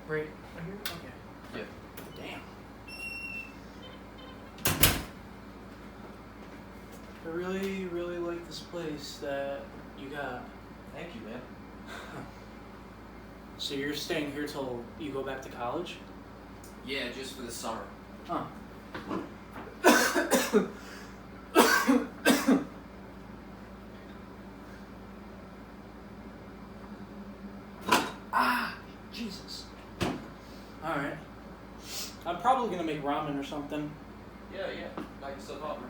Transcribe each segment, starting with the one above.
Right here? Okay. Yeah. Damn. I really, really like this place that you got. Thank you, man. So you're staying here till you go back to college? Yeah, just for the summer. Huh. Ah, Jesus. Alright. I'm probably gonna make ramen or something. Yeah. Knock yourself out, bro.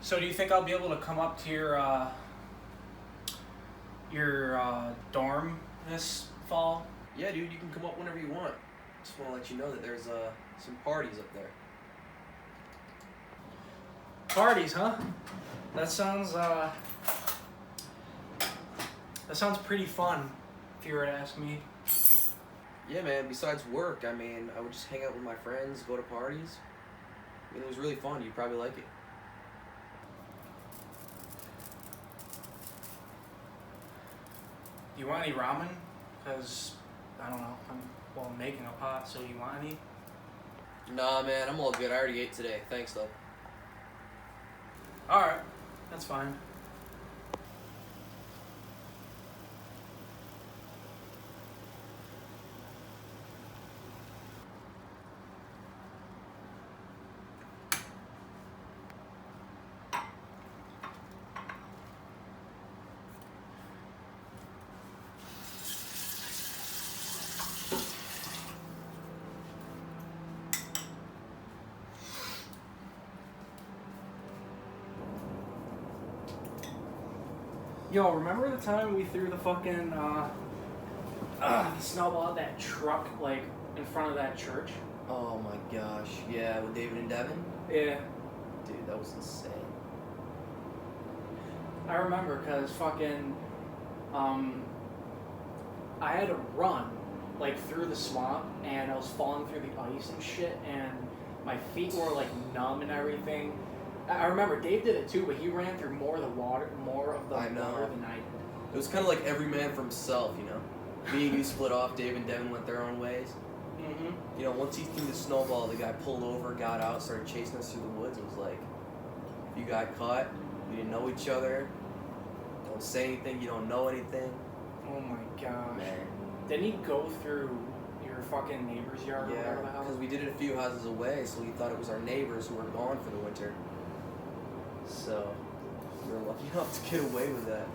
So do you think I'll be able to come up to your dorm this fall? Yeah, dude, you can come up whenever you want. Just want to let you know that there's some parties up there. Parties, huh? That sounds pretty fun, if you were to ask me. Yeah, man, besides work, I mean, I would just hang out with my friends, go to parties. I mean, it was really fun. You'd probably like it. Do you want any ramen? Because, I don't know, I'm making a pot, so you want any? Nah, man, I'm all good. I already ate today. Thanks, though. Alright, that's fine. Yo, remember the time we threw the fucking snowball at that truck, like, in front of that church? Oh my gosh. Yeah, with David and Devin? Yeah. Dude, that was insane. I remember, because fucking, I had to run, like, through the swamp, and I was falling through the ice and shit, and my feet were, like, numb and everything. I remember Dave did it too, but he ran through more of the water than I did. It was kind of like every man for himself, you know? Me and you split off, Dave and Devin went their own ways. Mm-hmm. You know, once he threw the snowball, the guy pulled over, got out, started chasing us through the woods. It was like, if you got caught, you didn't know each other, don't say anything, you don't know anything. Oh my gosh. Man. Didn't he go through your fucking neighbor's yard or whatever the hell? Because we did it a few houses away, so we thought it was our neighbors who were gone for the winter. So, we were lucky enough to get away with that.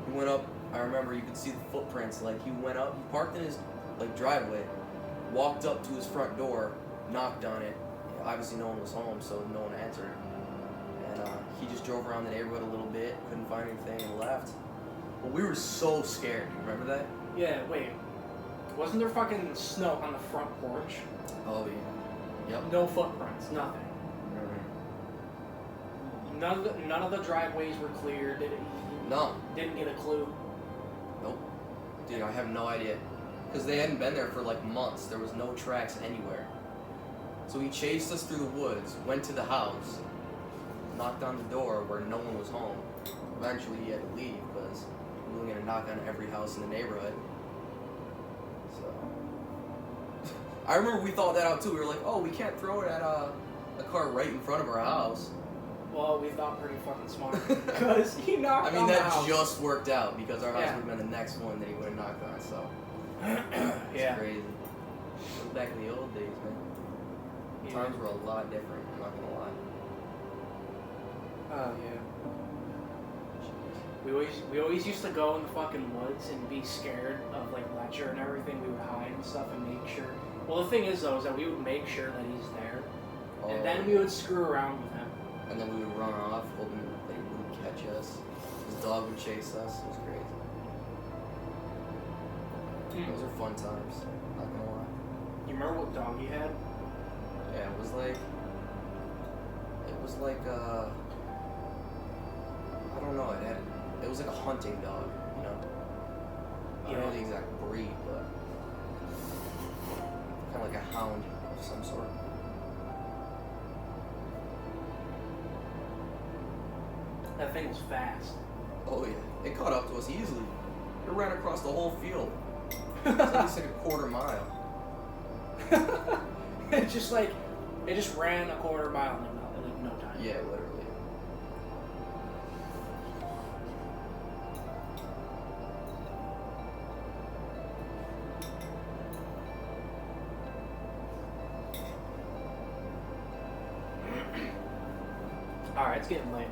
He went up, I remember you could see the footprints, like he went up, he parked in his like driveway, walked up to his front door, knocked on it. Obviously no one was home, so no one answered. And he just drove around the neighborhood a little bit, couldn't find anything, and left. But we were so scared, you remember that? Yeah, wait. Wasn't there fucking snow on the front porch? Oh yeah. Yep. No footprints, nothing. None of the driveways were clear. No. Didn't get a clue. Nope. Dude, I have no idea. Because they hadn't been there for like months. There was no tracks anywhere. So he chased us through the woods, went to the house, knocked on the door where no one was home. Eventually he had to leave because we were going to knock on every house in the neighborhood. So I remember we thought that out too. We were like, oh, we can't throw it at a car right in front of our house. Well, we thought pretty fucking smart. Because he knocked on the house. That just worked out because our house would have been the next one that he would have knocked on, so. It's crazy. It was back in the old days, man. Yeah. Times were a lot different, I'm not gonna lie. Oh, yeah. We always used to go in the fucking woods and be scared of, like, Ledger and everything. We would hide and stuff and make sure. Well, the thing is, though, is that we would make sure that he's there. And then we would screw around with him. And then we would run off, hoping that he wouldn't catch us. His dog would chase us. It was crazy. Those are fun times, not gonna lie. You remember what dog he had? Yeah, it was like I don't know. It was like a hunting dog, you know. I don't know the exact breed, but kind of like a hound of some sort. That thing was fast. Oh yeah, it caught up to us easily. It ran across the whole field. It's at least like a quarter mile. It just ran a quarter mile in no time. Yeah, literally. Alright, it's getting late.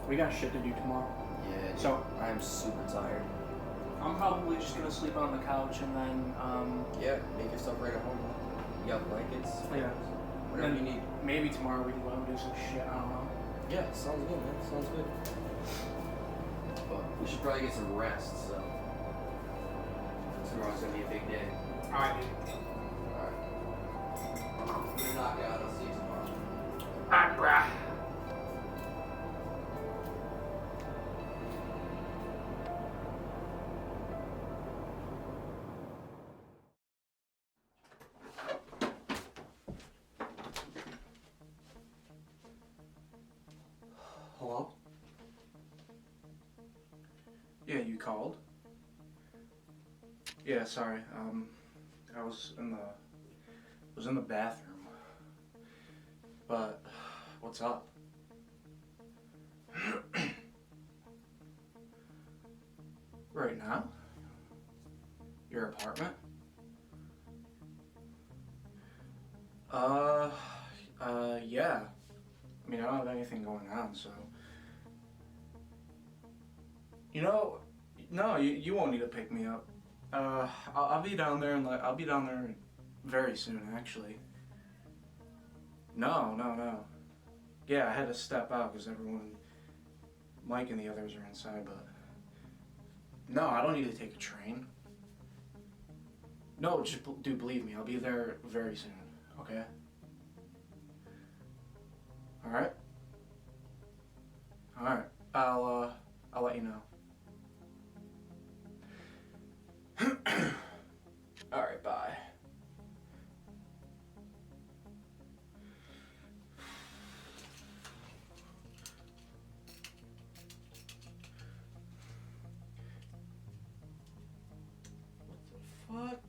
We got shit to do tomorrow. Yeah. So I'm super tired. I'm probably just gonna sleep on the couch and then Yeah, make yourself right at home. You got blankets. Yeah. Whatever you need. Maybe tomorrow we can go out and do some shit. I don't know. Yeah, sounds good, man. Sounds good. But we should probably get some rest, so tomorrow's gonna be a big day. Alright, dude. Alright. Good knockout. I'll see you tomorrow. Alright, brah. Hello? Yeah, you called? Yeah, sorry. I was in the bathroom. But what's up? Right now? Your apartment? Yeah. I mean, I don't have anything going on, so. You know, no, you won't need to pick me up. I'll be down there I'll be down there very soon, actually. No. Yeah, I had to step out because Mike and the others are inside, but no, I don't need to take a train. No, just do believe me, I'll be there very soon, okay? Alright? Alright, I'll let you know. Alright, bye. What the fuck?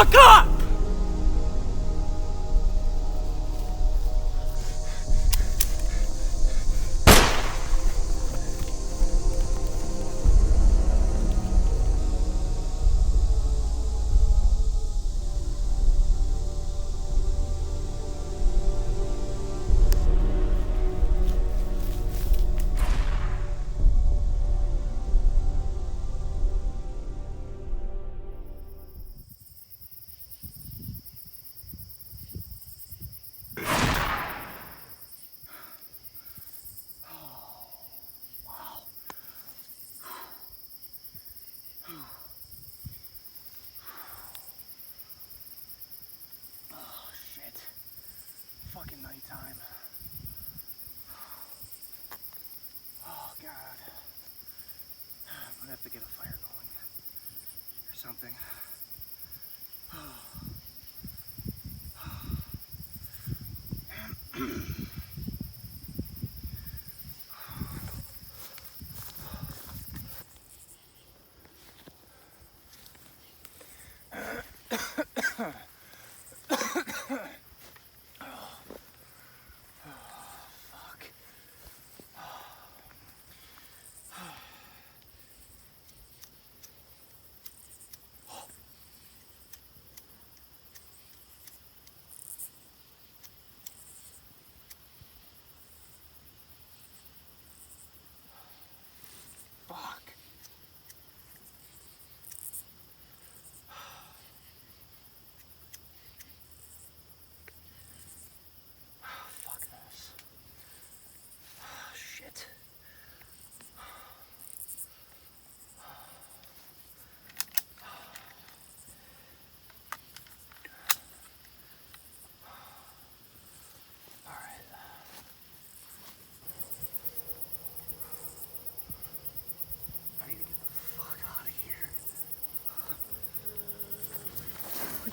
fuck up! Fucking nighttime. Oh god. I'm gonna have to get a fire going or something.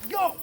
Yo!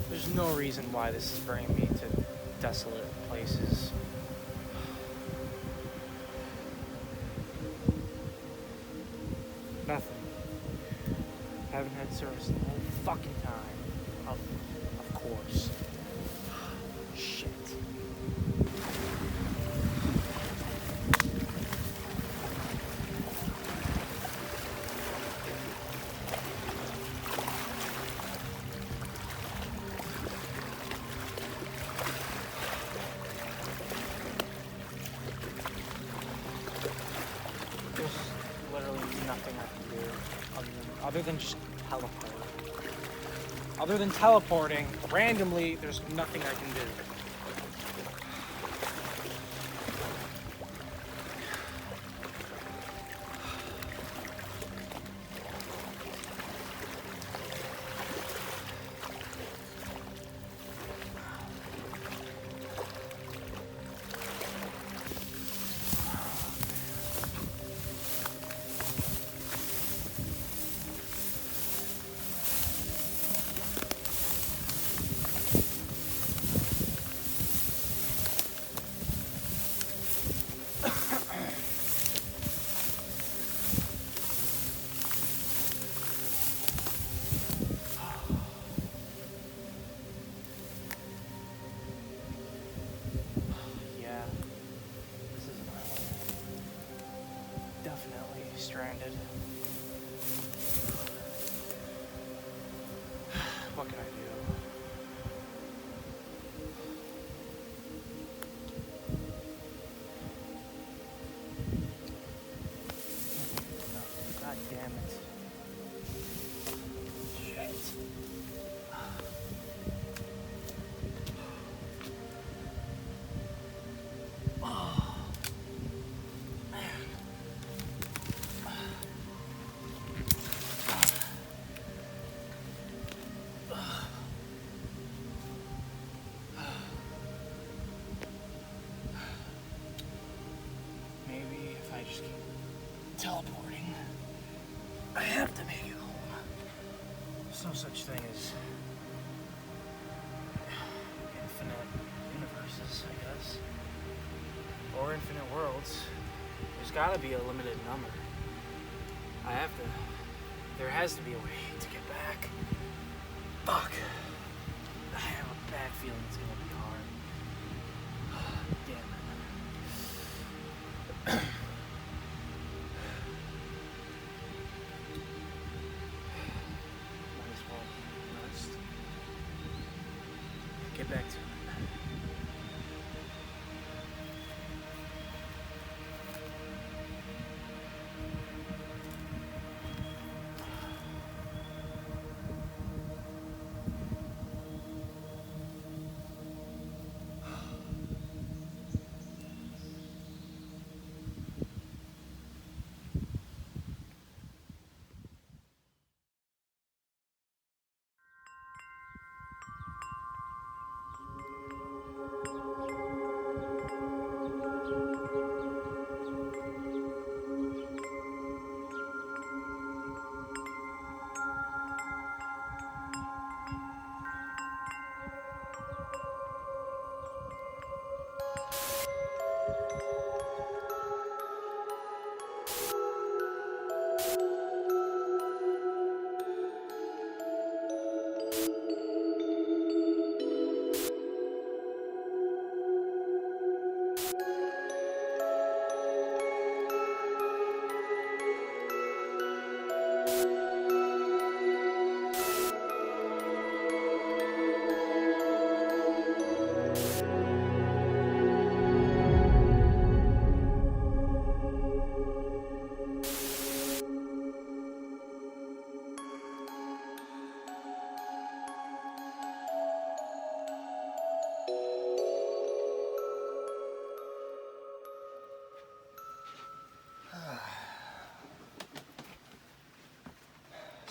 There's no reason why this is bringing me to desolate places. Nothing. Haven't had service in the whole fucking time. Of course. Shit. There's literally nothing I can do other than just teleport. Other than teleporting, randomly, there's nothing I can do. Yeah, this is an island. Definitely stranded. What can I do? God damn it. Shit. Maybe if I just keep teleporting, I have to make it home. There's no such thing as infinite universes, I guess. Or infinite worlds. There's gotta be a limited number. There has to be a way to get back. Fuck. I have a bad feeling it's gonna be hard. Damn it. Might as well rest. Get back to it.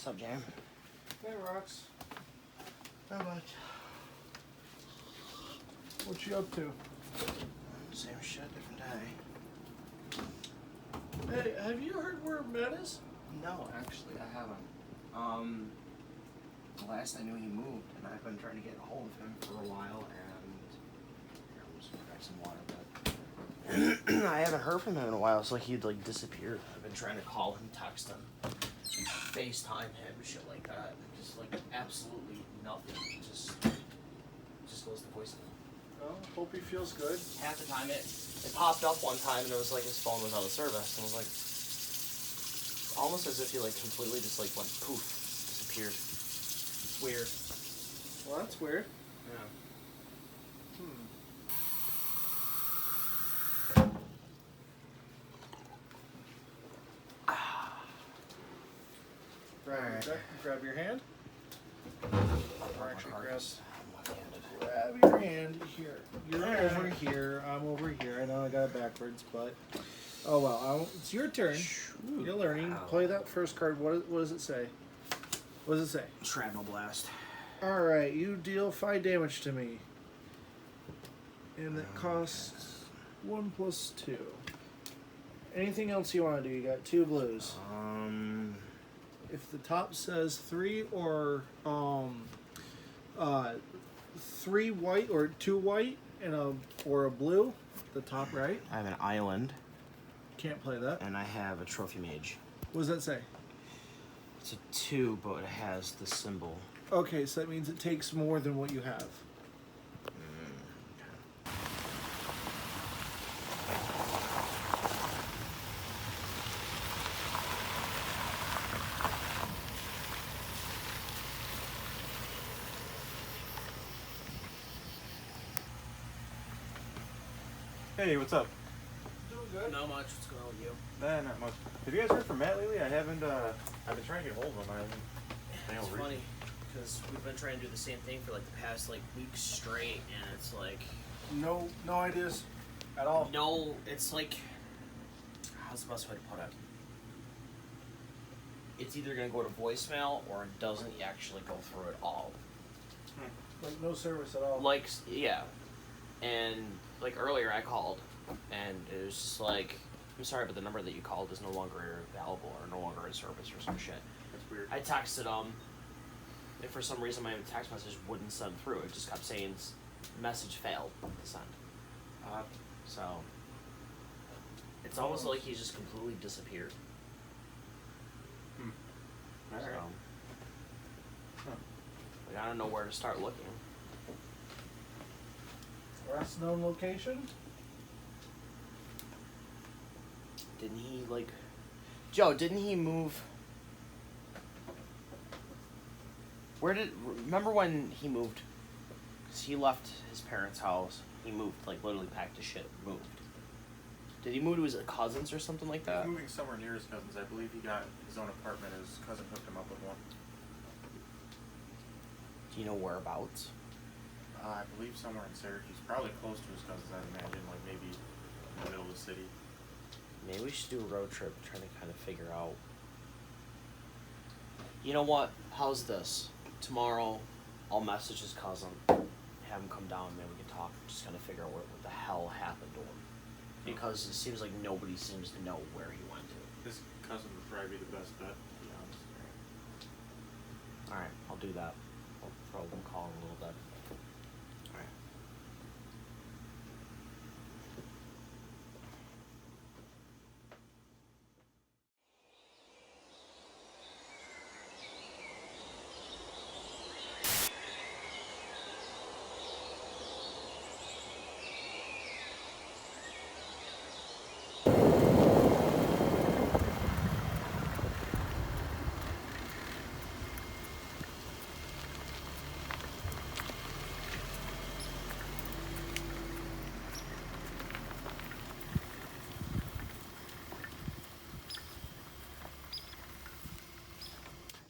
What's up, Jam? Hey, Rox. Not much. What you up to? Same shit, different day. Hey, have you heard where Matt is? No, actually, I haven't. Last I knew he moved, and I've been trying to get a hold of him for a while, and here, I'm just gonna grab some water, but I haven't heard from him in a while. It's like he'd like disappeared. I've been trying to call him, text him, FaceTime him, shit like that. Just like absolutely nothing. Just goes to voicemail. Well, hope he feels good. Half the time it popped up one time and it was like his phone was out of service, and it was like almost as if he like completely just like went poof, disappeared. It's weird. Well, that's weird. Yeah. Grab your hand. Or actually, grab I'm left-handed. your hand here. You're over here. I'm over here. I know I got it backwards, but oh well. It's your turn. You're learning. Ow. Play that first card. What does it say? What does it say? Shrapnel blast. All right, you deal 5 damage to me, and that costs 1 plus 2. Anything else you want to do? You got 2 blues. If the top says 3 or 3 white or 2 white and or a blue, the top right, I have an island, can't play that. and I have a trophy mage. What does that say? It's a 2, but it has the symbol. Okay, so that means it takes more than what you have. Hey, what's up? Doing good. Not much. What's going on with you? Not much. Have you guys heard from Matt lately? I haven't, I've been trying to get hold of him. I haven't been able It's to reach funny him. because we've been trying to do the same thing for like the past like week straight, and it's like No ideas at all. no, it's like how's the best way to put it? It's either gonna go to voicemail or it doesn't actually go through at all. Like no service at all. Like yeah, and like earlier I called, and it was just like, I'm sorry, but the number that you called is no longer available or no longer in service or some shit. That's weird. I texted him, and for some reason my text message wouldn't send through. It just kept saying message failed to send. So it's almost like he's just completely disappeared. All right. So, like, I don't know where to start looking. Last known location? Didn't he like, Joe? Didn't he move? Remember when he moved? Cause he left his parents' house. He moved, like literally packed his shit, moved. Did he move to his cousins or something like that? He's moving somewhere near his cousins. I believe he got his own apartment. His cousin hooked him up with one. Do you know whereabouts? I believe somewhere in Syracuse. Probably close to his cousins, I'd imagine. Like maybe in the middle of the city. Maybe we should do a road trip trying to kind of figure out. You know what? How's this? Tomorrow, I'll message his cousin, have him come down, maybe we can talk, just kind of figure out what the hell happened to him. Because it seems like nobody seems to know where he went to. His cousin would probably be the best bet, to be honest. Alright, I'll do that. I'll throw him a call in a little bit. Alright.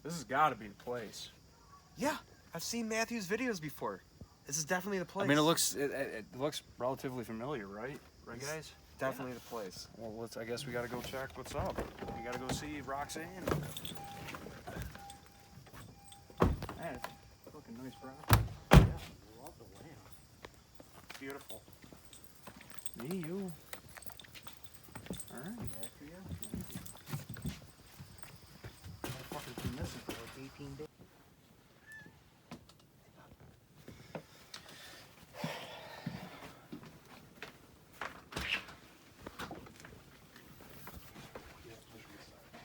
This has got to be the place. Yeah, I've seen Matthew's videos before. This is definitely the place. I mean, it looks relatively familiar, right? Right, guys? definitely the place. Well, I guess we got to go check what's up. We got to go see Roxanne. Man, it's looking nice, bro. Yeah, love the land. Beautiful. Me, you. All right. After you. I've fucking been missing for like 18 days.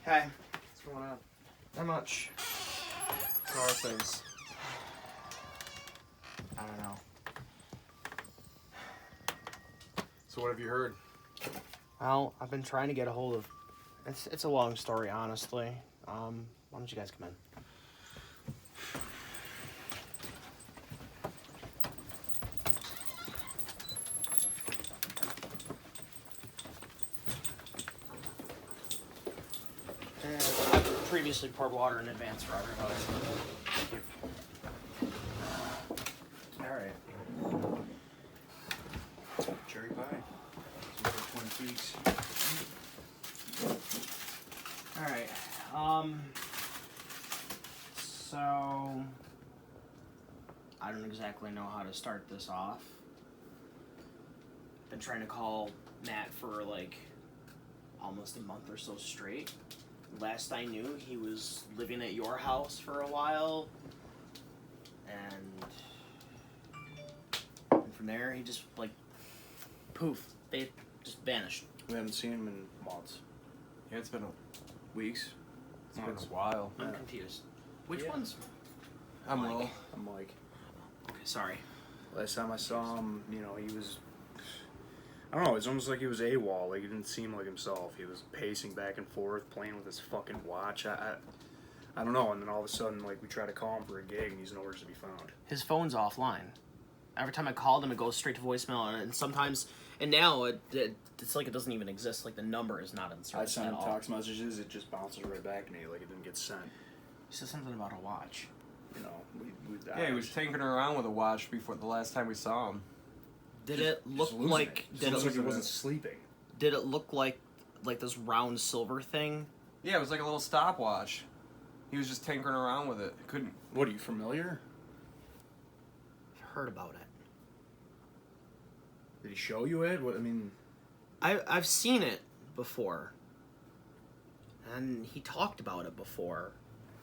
Hey. What's going on? Not much. How are things? I don't know. So what have you heard? Well, I've been trying to get a hold of... It's a long story, honestly. Why don't you guys come in? I've previously poured water in advance for everybody. weeks. Alright. So I don't exactly know how to start this off. Been trying to call Matt for like almost a month or so straight. Last I knew, he was living at your house for a while, and from there he just like poof, they just vanished. We haven't seen him in months. Yeah, it's been weeks. It's been Months. a while. I'm confused. Which Yeah. one's? I'm Mike. Will. I'm like, Okay, sorry. last time I saw him, you know, he was, I don't know, it's almost like he was AWOL. Like, he didn't seem like himself. He was pacing back and forth, playing with his fucking watch. I don't know. And then all of a sudden, like, we try to call him for a gig, and he's nowhere to be found. His phone's offline. Every time I called him, it goes straight to voicemail, and sometimes, and now it's like it doesn't even exist. Like the number is not in I service sent at him all. text messages, it just bounces right back to me, like it didn't get sent. He said something about a watch. You know, Yeah, he was tinkering around with a watch before the last time we saw him. Did it look Just losing like? it. Did It looks like he it? wasn't sleeping. Did it look like this round silver thing? Yeah, it was like a little stopwatch. He was just tinkering around with it. Couldn't. What, are you familiar? I've heard about it. Did he show you it? What, I mean, I've seen it before, and he talked about it before.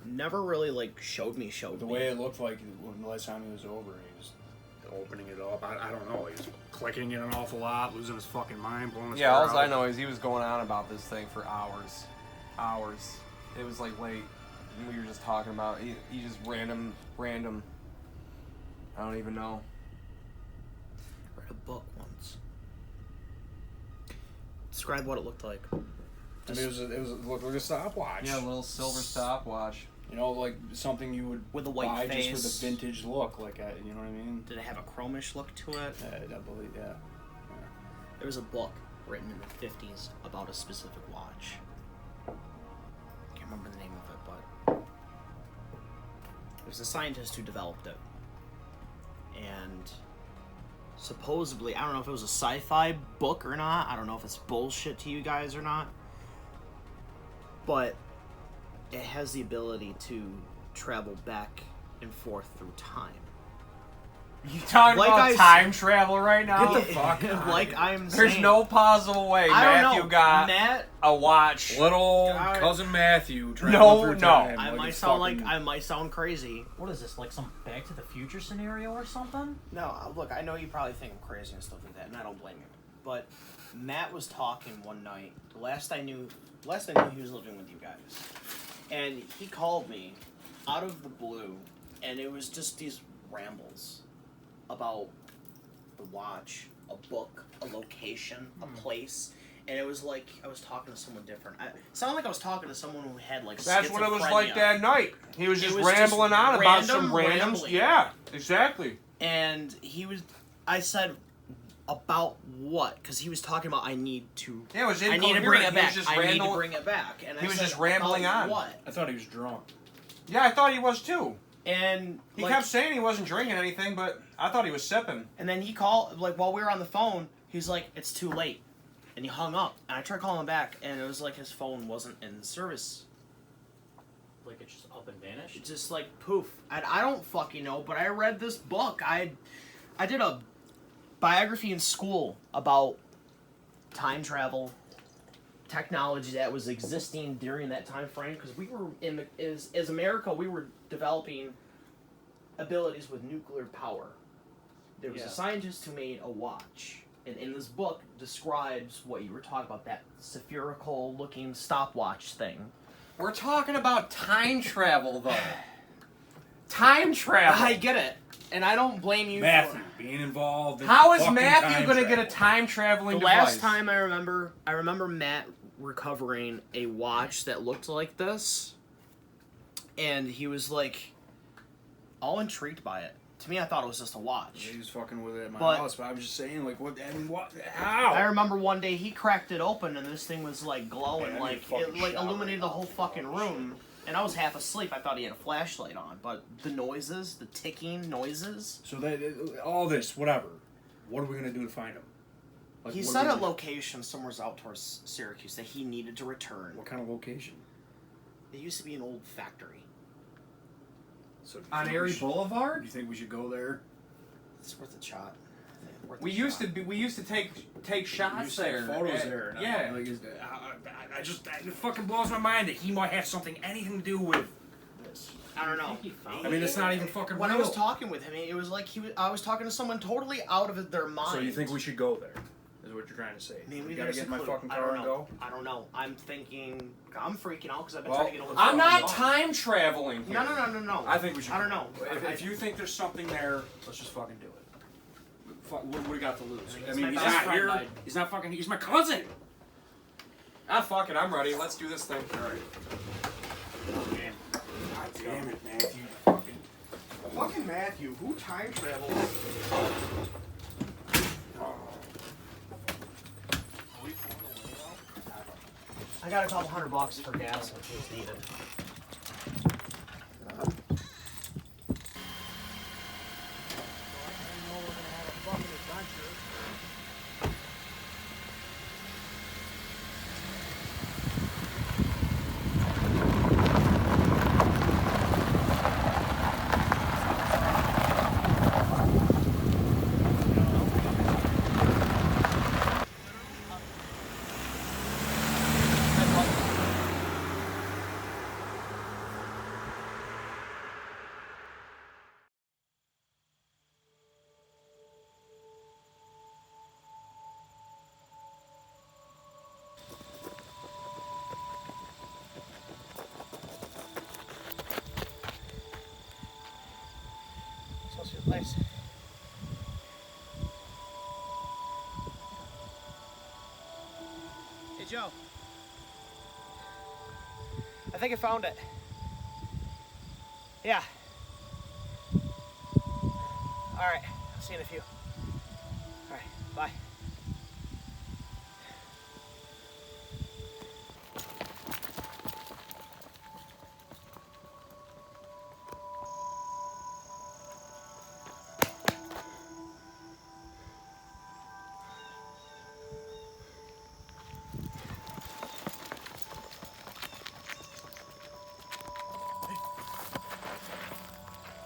Never really like showed me. the way it looked like when the last time he was over, he was opening it up. I don't know. He was clicking it an awful lot, losing his fucking mind, blowing his Yeah, hair all I out. know is he was going on about this thing for hours. Hours. It was like late. And we were just talking about he just random. I don't even know. I read a book once. Describe what it looked like. I mean, it looked like a stopwatch. Yeah, a little silver stopwatch. You know, like something you would With a white buy face. just for the vintage look, like you know what I mean? Did it have a chromish look to it? I believe, yeah. There was a book written in the 50s about a specific watch. Can't remember the name of it, but it was a scientist who developed it. And supposedly, I don't know if it was a sci-fi book or not. I don't know if it's bullshit to you guys or not. But it has the ability to travel back and forth through time. You talking Like about I time travel right now? Get the fuck Like I'm There's saying. no possible way I don't Matthew know. got Matt, a watch. Little God. cousin Matthew traveling No, through no. time. I like might it's sound fucking- like I might sound crazy. What is this, like some Back to the Future scenario or something? No, look, I know you probably think I'm crazy and stuff like that, and I don't blame you. But Matt was talking one night. Last I knew he was living with you guys, and he called me out of the blue, and it was just these rambles about the watch, a book, a location, a place. And it was like I was talking to someone different. It sounded like I was talking to someone who had like That's what it was schizophrenia. like that night. He was It just was just rambling on about some random randoms. rambling. Yeah, exactly. And I said, about what? Because he was talking about I need to Yeah, it was I need to bring it incoherent. He was back. just I need to rambling- bring it back. And He I was said, just rambling about on. What? I thought he was drunk. Yeah, I thought he was too. And He like, kept saying he wasn't drinking anything, but I thought he was sipping. and then he called like while we were on the phone. He's like, "It's too late," and he hung up. And I tried calling him back, and it was like his phone wasn't in service. Like it just up and vanished? It's just like poof. I don't fucking know, but I read this book. I did a biography in school about time travel technology that was existing during that time frame because we were as America we were developing abilities with nuclear power. There was a scientist who made a watch, and in this book describes what you were talking about, that spherical looking stopwatch thing. We're talking about time travel, though. Time travel. I get it, and I don't blame you. Matthew being involved. In How is fucking Matthew time going to get a travel. time traveling The device? last time I remember Matt recovering a watch that looked like this, and he was like all intrigued by it. To me, I thought it was just a watch. He was fucking with it at my But- house, but I was just saying, like, what? I mean, what? How? I remember one day he cracked it open and this thing was like glowing, Man, I need like a fucking it like shower illuminated the right whole now. fucking room. And I was half asleep. I thought he had a flashlight on, but the noises, the ticking noises. So that all this, whatever. What are we gonna do to find him? Like, He what said do a we- location somewhere out towards Syracuse that he needed to return. What kind of location? It used to be an old factory. So On Erie Boulevard? Do you think we should go there? It's worth a shot. We used to take shots You there. take photos there. And Yeah. It fucking blows my mind that he might have anything to do with this. I don't know. I mean, it's not even fucking When real. I was talking with him, it was like I was talking to someone totally out of their mind. So you think we should go there? Is what you're trying to say? Maybe we gotta there's get a my clue. fucking I car don't and know. go. I don't know. I'm thinking. I'm freaking out because I've been Well, trying to get over. I'm not time traveling here. No. I think we should. I don't know. If you think there's something there, let's just fucking do it. What do we got to lose? I my mean, he's best not friend here. died. He's not fucking. He's my cousin. Ah, fuck it. I'm ready. Let's do this thing. All right. God damn it, Matthew. Fucking Matthew, who time travels? I got a couple $100 for gas in case needed. Supposed to be a place. Hey Joe. I think I found it. Yeah. Alright, I'll see you in a few. Alright, bye.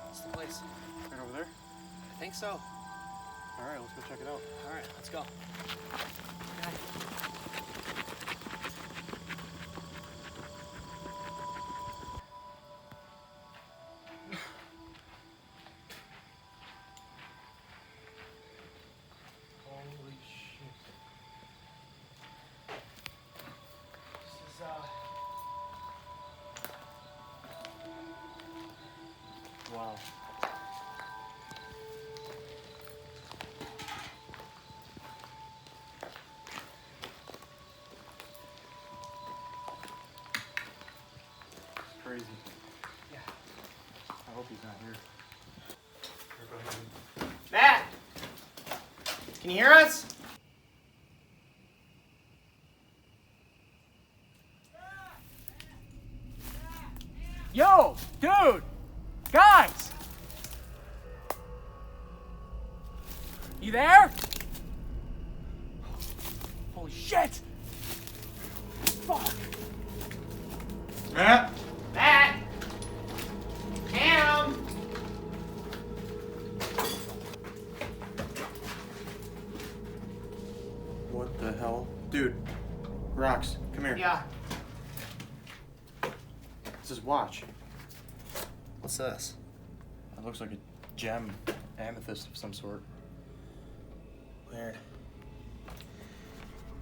What's the place? Right over there? I think so. Alright, let's go check it out. Alright, let's go. Holy shit. This is, Wow. It's crazy. Yeah. I hope he's not here. Matt! Can you hear us? Yo, dude, guys, you there? Holy shit! Fuck! Matt! Matt! Cam! What the hell? Dude. Rox, come here. Yeah. This is watch. What's this? It looks like a gem amethyst of some sort. Weird.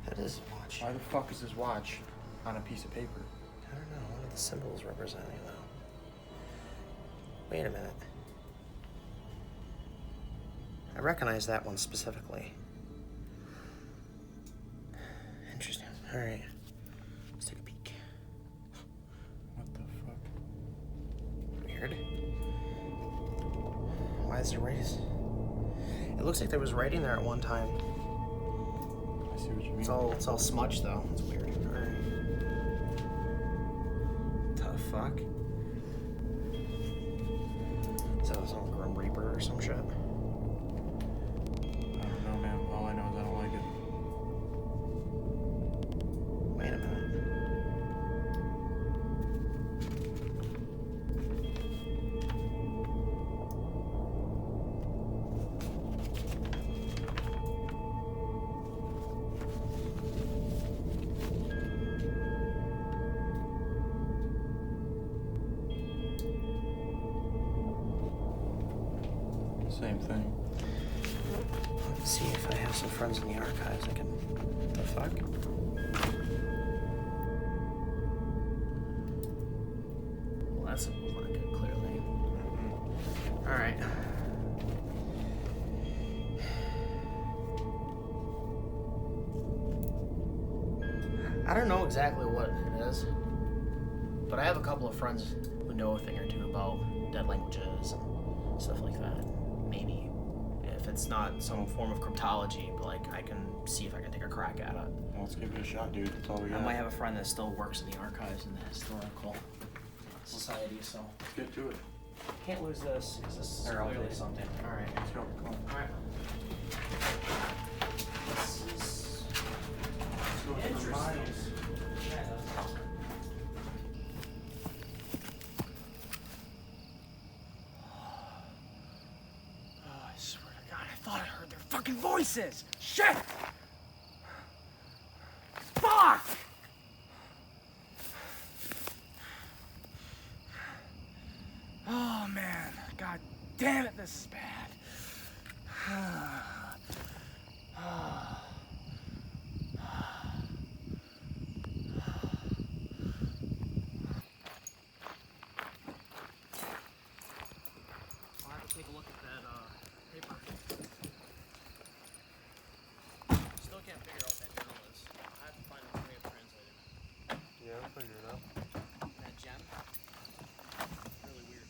That is a watch. Why the fuck is this watch on a piece of paper? I don't know. What are the symbols representing, though? Wait a minute. I recognize that one specifically. Interesting. All right. Let's take a peek. What the fuck? Weird. Why is there writing? It looks like there was writing there at one time. I see what you mean. It's all smudged though. It's weird. All right. The fuck? Is that some Grim Reaper or some shit? I don't know, man. All I know is I don't like it. Same thing. Let's see if I have some friends in the archives I can... The fuck? Well, that's not good, clearly. Alright. I don't know exactly what it is, but I have a couple of friends who know a thing or two about dead languages and stuff like that. Maybe. If it's not some form of cryptology, but like I can see if I can take a crack at it. Well, let's give it a shot, dude. That's all we I got. might have a friend that still works in the archives in the historical society, so Let's get to it. can't lose this because this is Or I'll clearly do it. something. All right. Let's go. Come on. All right. This is Let's go to the mines. Oh, I swear to God, I thought I heard their fucking voices! Shit! Fuck! Oh, man. God damn it, this is bad. I'll have to take a look at that paper. Still can't figure out what that journal is. I have to find a way of translating it. Yeah, we'll figure it out. That gem? Really weird.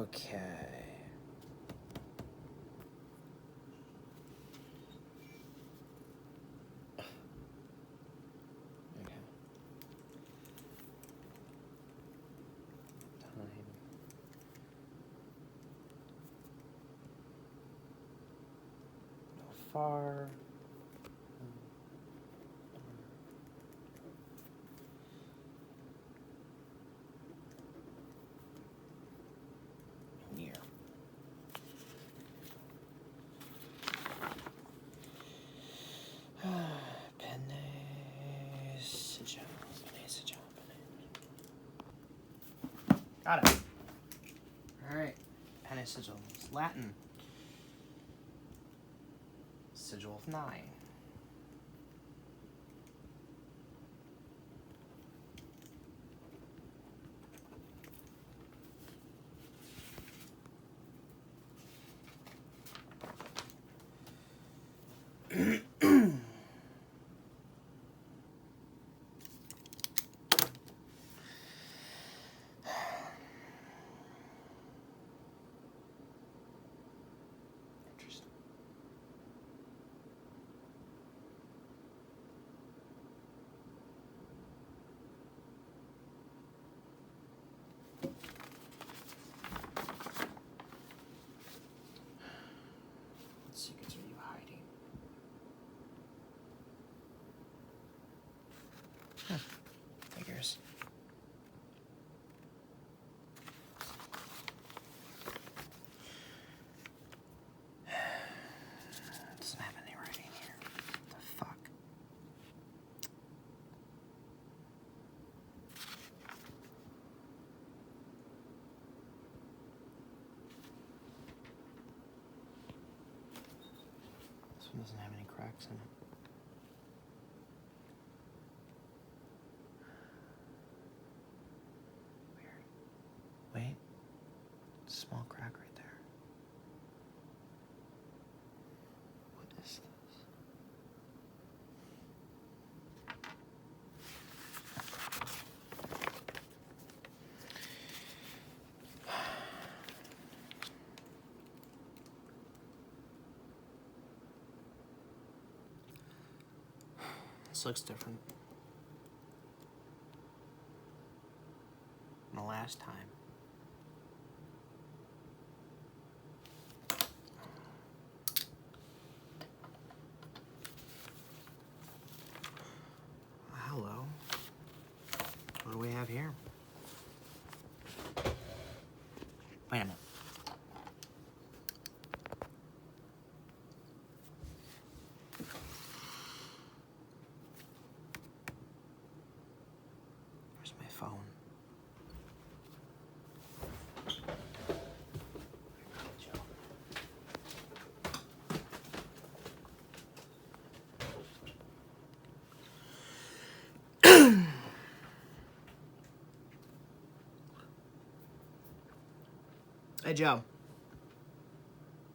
Okay. Far. Near. Got it. Alright. Penny sigil. It's Latin. Sigil of 9. Interesting. What secrets are you hiding? Figures. Doesn't have any writing here. The fuck? This one doesn't have any cracks in it. Weird. Wait. Small crack This looks different than the last time. Hello. What do we have here? Wait a minute. Where's my phone? Hey, Joe.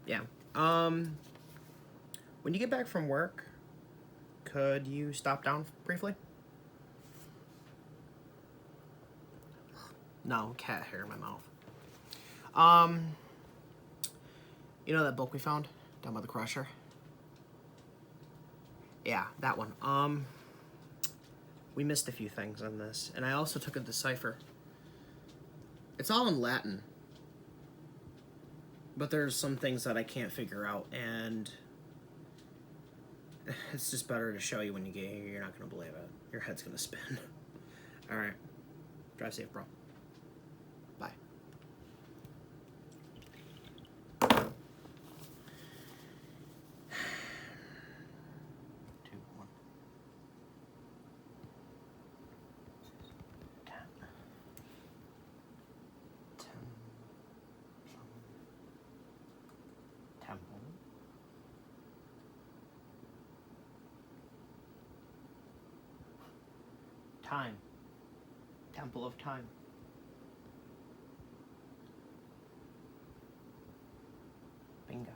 Yeah. When you get back from work, could you stop down briefly? No, cat hair in my mouth. You know that book we found down by the crusher? Yeah, that one. We missed a few things on this, and I also took a decipher. It's all in Latin. But there's some things that I can't figure out, and it's just better to show you when you get here. You're not going to believe it. Your head's going to spin. All right. Drive safe, bro. Bye. Time. Temple of Time. Bingo.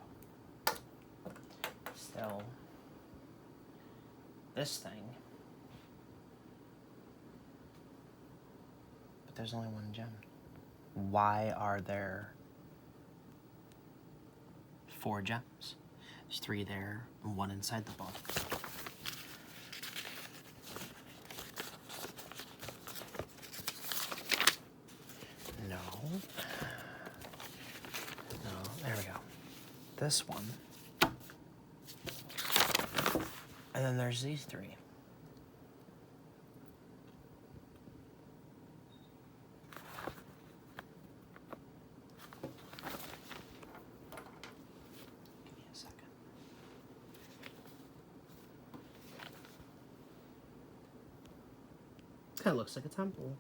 Still, this thing. But there's only one gem. Why are there 4 gems? There's 3 there and 1 inside the book. No, there we go. This one. And then there's these 3. Give me a second. Kind of looks like a temple.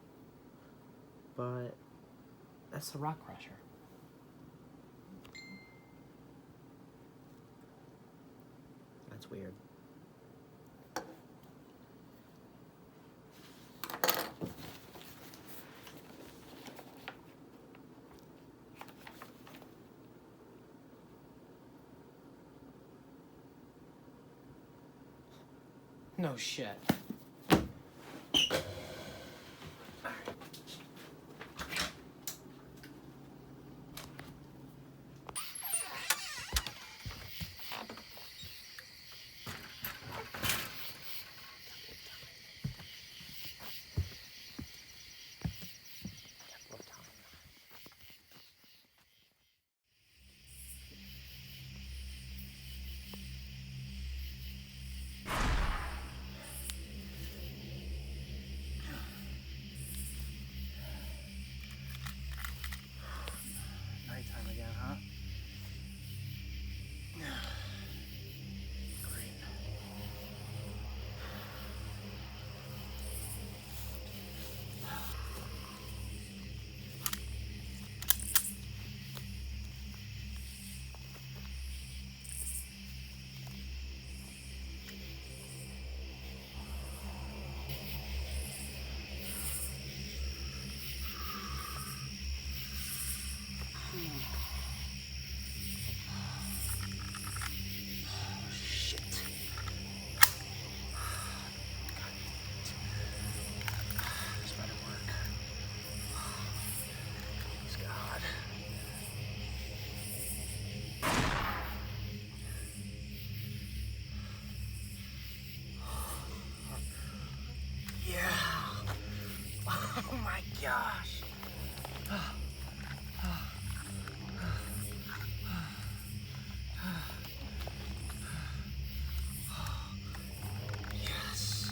But that's the rock crusher. That's weird. No shit. Oh my gosh. Yes.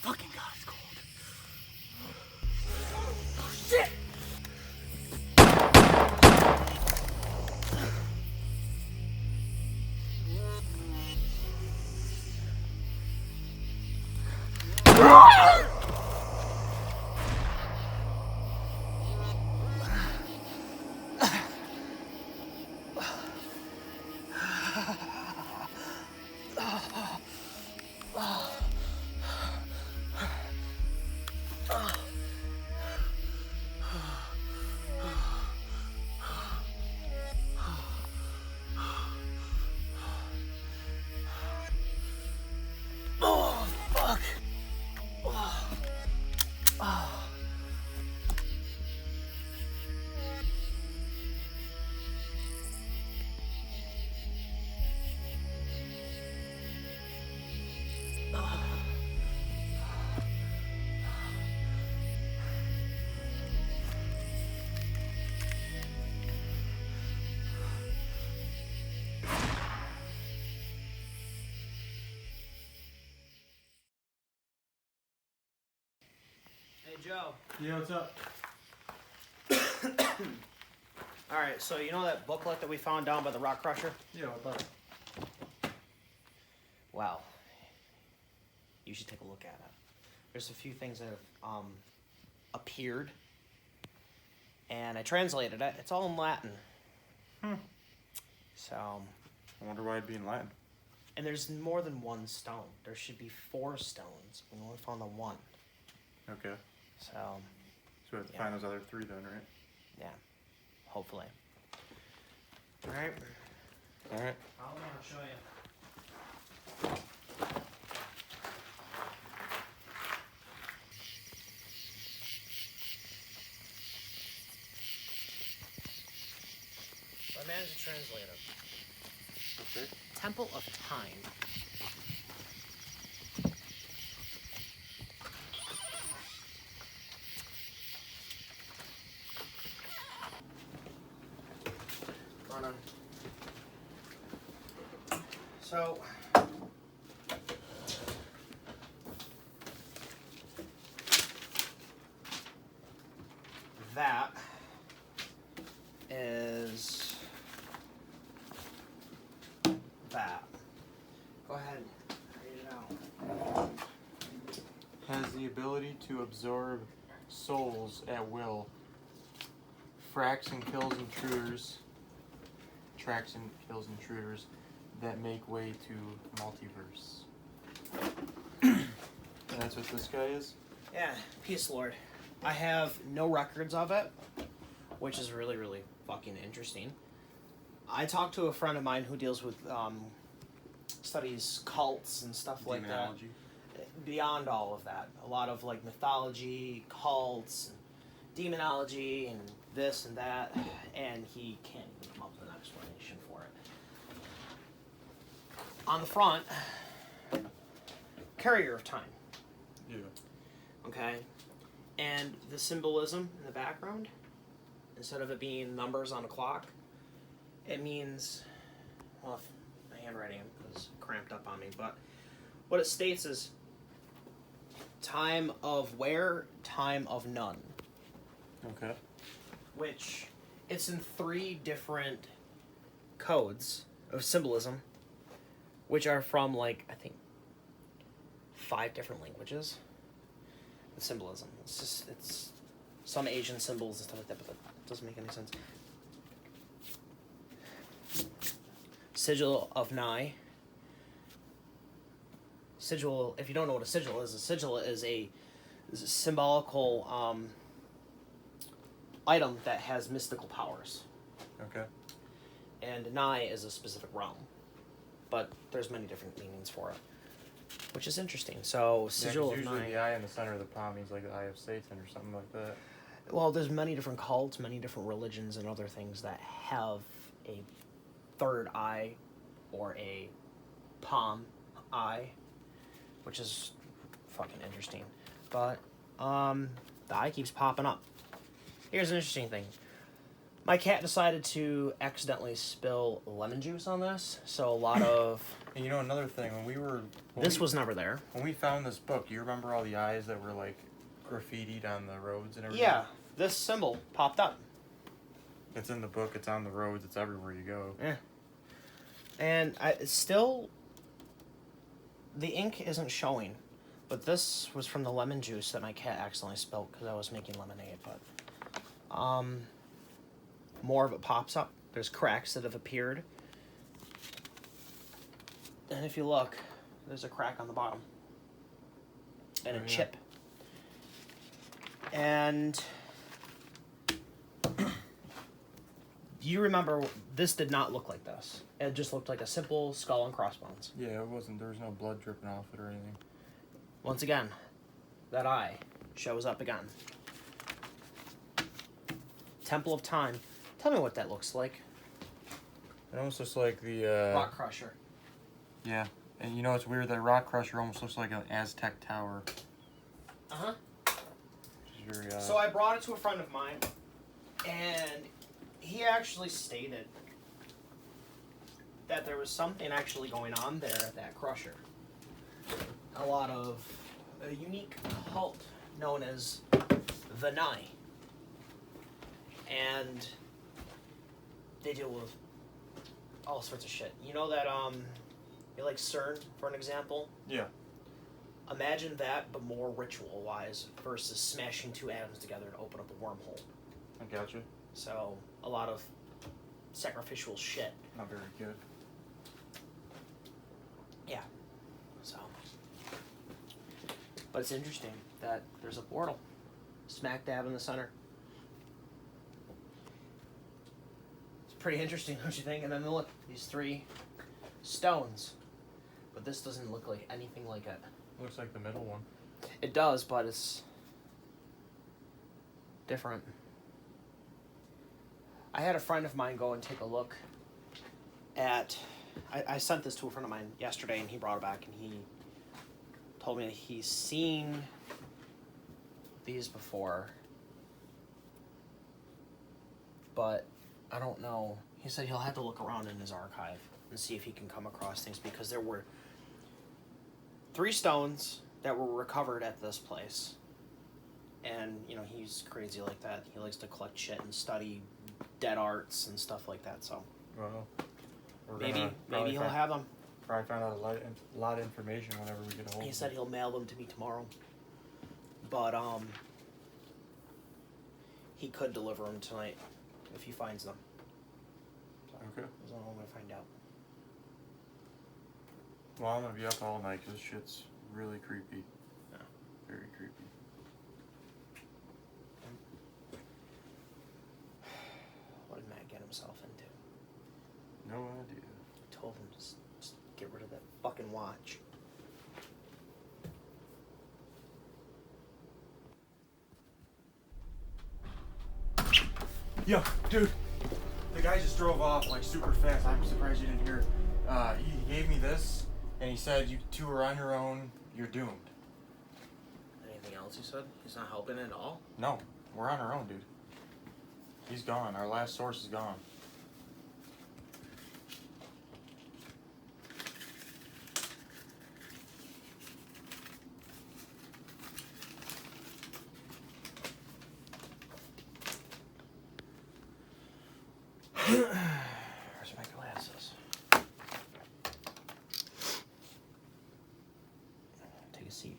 Fucking God, it's cold. Shit! Oh, fuck. Oh. Oh. Hey, Joe. Yeah, what's up? Alright, so you know that booklet that we found down by the rock crusher? Yeah, what's up? Well, you should take a look at it. There's a few things that have appeared, and I translated it. It's all in Latin. So, I wonder why it'd be in Latin. and there's more than one stone. There should be 4 stones. We only found the 1. Okay. So, So we have to Yeah. find those other 3 then, right? yeah, hopefully. All right. Alright. I'll show you. I managed to translate it. Okay. Temple of Time. Run on. So, that is that. Go ahead, read it out. Has the ability to absorb souls at will. Fracks and kills intruders. Tracks and kills intruders that make way to MultiVerse. And that's what this guy is? Yeah, Peace Lord. I have no records of it, which is really, really fucking interesting. I talked to a friend of mine who deals with, studies cults and stuff like that. Demonology. Beyond all of that, a lot of like mythology, cults, demonology, and this and that, and he can't even come up with an explanation for it. On the front, Carrier of Time. Yeah. Okay, and the symbolism in the background, instead of it being numbers on a clock, it means, well, if my handwriting is cramped up on me, but what it states is time of where, time of none, Okay. which it's in 3 different codes of symbolism, which are from like, I think, 5 different languages. The symbolism. It's some Asian symbols and stuff like that, but that doesn't make any sense. Sigil of Nye. Sigil, if you don't know what a sigil is a symbolical item that has mystical powers. Okay. And Nye is a specific realm. But there's many different meanings for it, which is interesting. So, Sigil of usually Nye. the eye in the center of the palm means like the eye of Satan or something like that. Well, there's many different cults, many different religions, and other things that have a third eye or a palm eye, which is fucking interesting. But the eye keeps popping up. Here's an interesting thing. My cat decided to accidentally spill lemon juice on this, so a lot of... And you know another thing, This was never there. When we found this book, you remember all the eyes that were like graffitied on the roads and everything? Yeah, this symbol popped up. It's in the book, it's on the roads, it's everywhere you go. Yeah. And still, the ink isn't showing, but this was from the lemon juice that my cat accidentally spilled because I was making lemonade, but... more of it pops up. There's cracks that have appeared. And if you look, there's a crack on the bottom. And a chip. And you remember, this did not look like this. It just looked like a simple skull and crossbones. Yeah, it wasn't, there was no blood dripping off it or anything. Once again, that eye shows up again. Temple of Time. Tell me what that looks like. It almost looks like the... Rock Crusher. Yeah. And you know it's weird, that Rock Crusher almost looks like an Aztec tower. Uh-huh. Very, So I brought it to a friend of mine, and he actually stated that there was something actually going on there at that crusher. A lot of a unique cult known as the Nye. And they deal with all sorts of shit. You know that, you like CERN, for an example? Yeah. Imagine that, but more ritual-wise, versus smashing two atoms together to open up a wormhole. I gotcha. So, a lot of sacrificial shit. Not very good. Yeah. So. But it's interesting that there's a portal smack dab in the center. It's pretty interesting, don't you think? And then look, these three stones. But this doesn't look like anything like it. Looks like the middle one. It does, but it's different. I had a friend of mine go and take a look at... I sent this to a friend of mine yesterday, and he brought it back, and he told me that he's seen these before. But I don't know. He said he'll have to look around in his archive and see if he can come across things, because there were 3 stones that were recovered at this place. And, you know, he's crazy like that. He likes to collect shit and study dead arts and stuff like that, so. Well, Maybe he'll have them. Probably find out a lot of information whenever we get a hold of He them. said he'll mail them to me tomorrow. But, he could deliver them tonight if he finds them. Okay. That's all I'm gonna find out. Well, I'm gonna be up all night because this shit's really creepy. Yeah. Very creepy. What did Matt get himself into? No idea. I told him to just get rid of that fucking watch. Yo, dude. The guy just drove off like super fast. I'm surprised you didn't hear it. He gave me this, and he said, "You two are on your own. You're doomed." Anything else he said? He's not helping at all? No, we're on our own, dude. He's gone. Our last source is gone. Where's my glasses? Take a seat.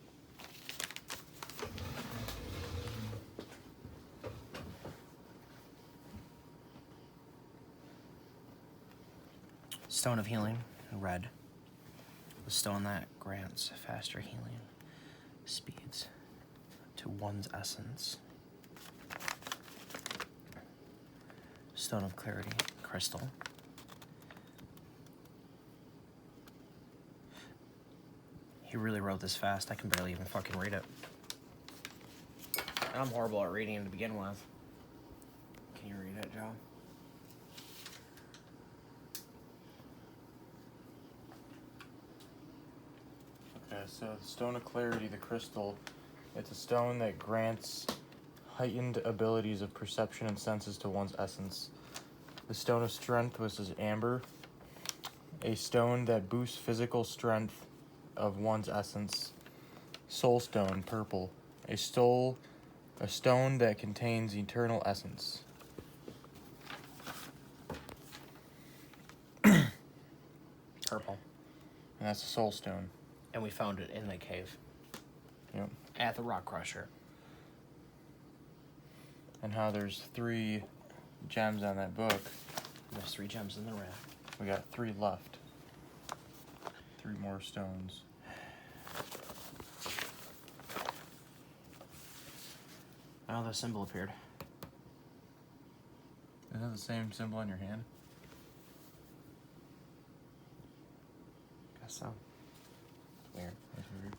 Stone of Healing, red. The stone that grants faster healing speeds to one's essence. Stone of Clarity, crystal. He really wrote this fast, I can barely even fucking read it. And I'm horrible at reading to begin with. Can you read it, Joe? Okay, so the Stone of Clarity, the crystal, it's a stone that grants heightened abilities of perception and senses to one's essence. The Stone of Strength, which is amber, a stone that boosts physical strength of one's essence. Soul Stone, purple, a stone that contains eternal essence. Purple. And that's a soul stone. And we found it in the cave. Yep. At the Rock Crusher. And how there's 3 gems on that book. There's 3 gems in the rack. We got 3 left. 3 more stones. Oh, the symbol appeared. Is that the same symbol on your hand? Guess so. Weird. That's weird.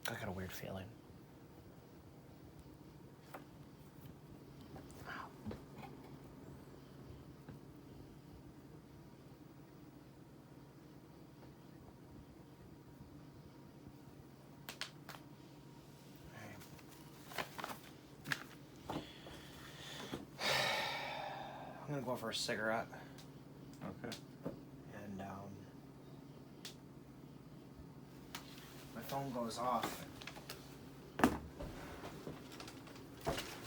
I got a weird feeling. I'm gonna go for a cigarette. Okay. And my phone goes off. Wait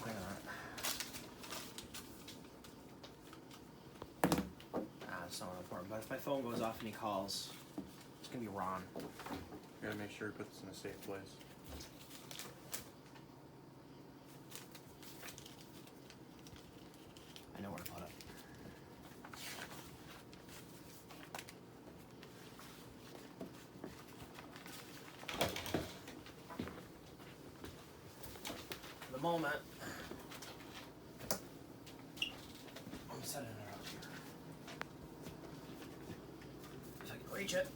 a minute. It's not important. But if my phone goes off and he calls, it's gonna be Ron. Gotta make sure he puts this in a safe place. I know where to put it. For the moment, I'm setting it up here. If I can reach it.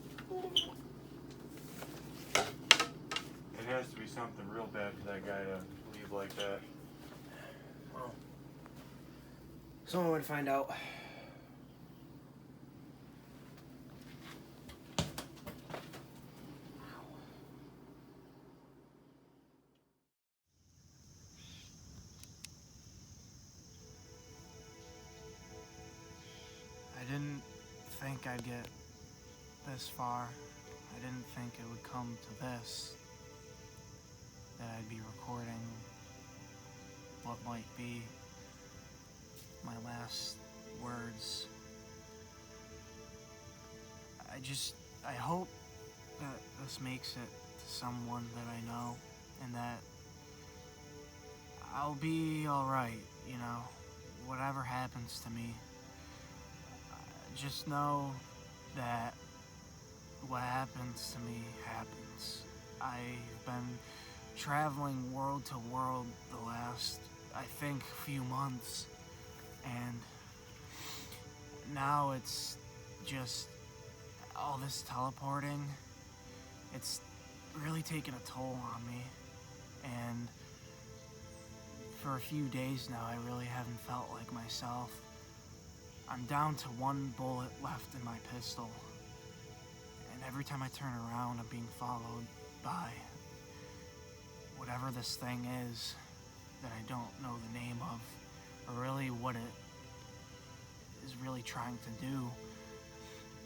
It has to be something real bad for that guy to leave like that. Well, someone would find out. I didn't think I'd get this far. I didn't think it would come to this. That I'd be recording what might be my last words. I hope that this makes it to someone that I know and that I'll be alright, you know, whatever happens to me. Just know that what happens to me happens. I've been traveling world to world the last, I think, few months, and now it's just all this teleporting. It's really taken a toll on me, and for a few days now I really haven't felt like myself. I'm down to 1 bullet left in my pistol, and every time I turn around I'm being followed by whatever this thing is that I don't know the name of, or really what it is really trying to do.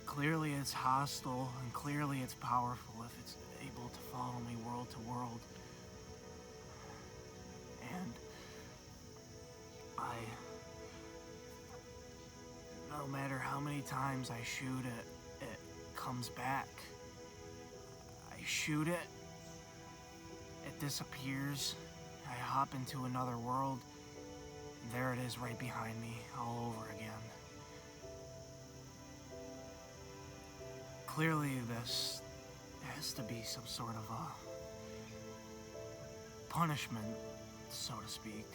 Clearly it's hostile, and clearly it's powerful if it's able to follow me world to world. And no matter how many times I shoot it, it comes back. I shoot it, it disappears. I hop into another world. And there it is right behind me, all over again. Clearly this has to be some sort of a punishment, so to speak.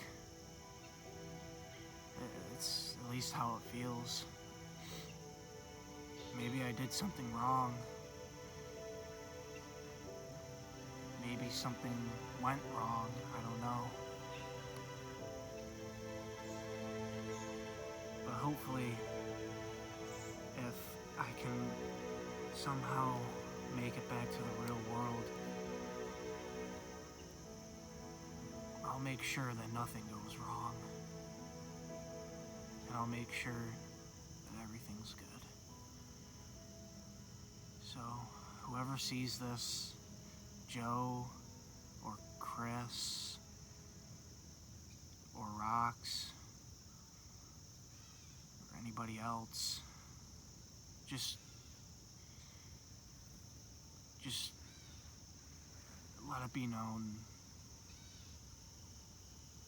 It's at least how it feels. Maybe I did something wrong. Maybe something went wrong. I don't know. But hopefully, if I can somehow make it back to the real world, I'll make sure that nothing goes wrong. And I'll make sure that everything's good. So, whoever sees this, Joe, or Chris, or Rox, or anybody else, just let it be known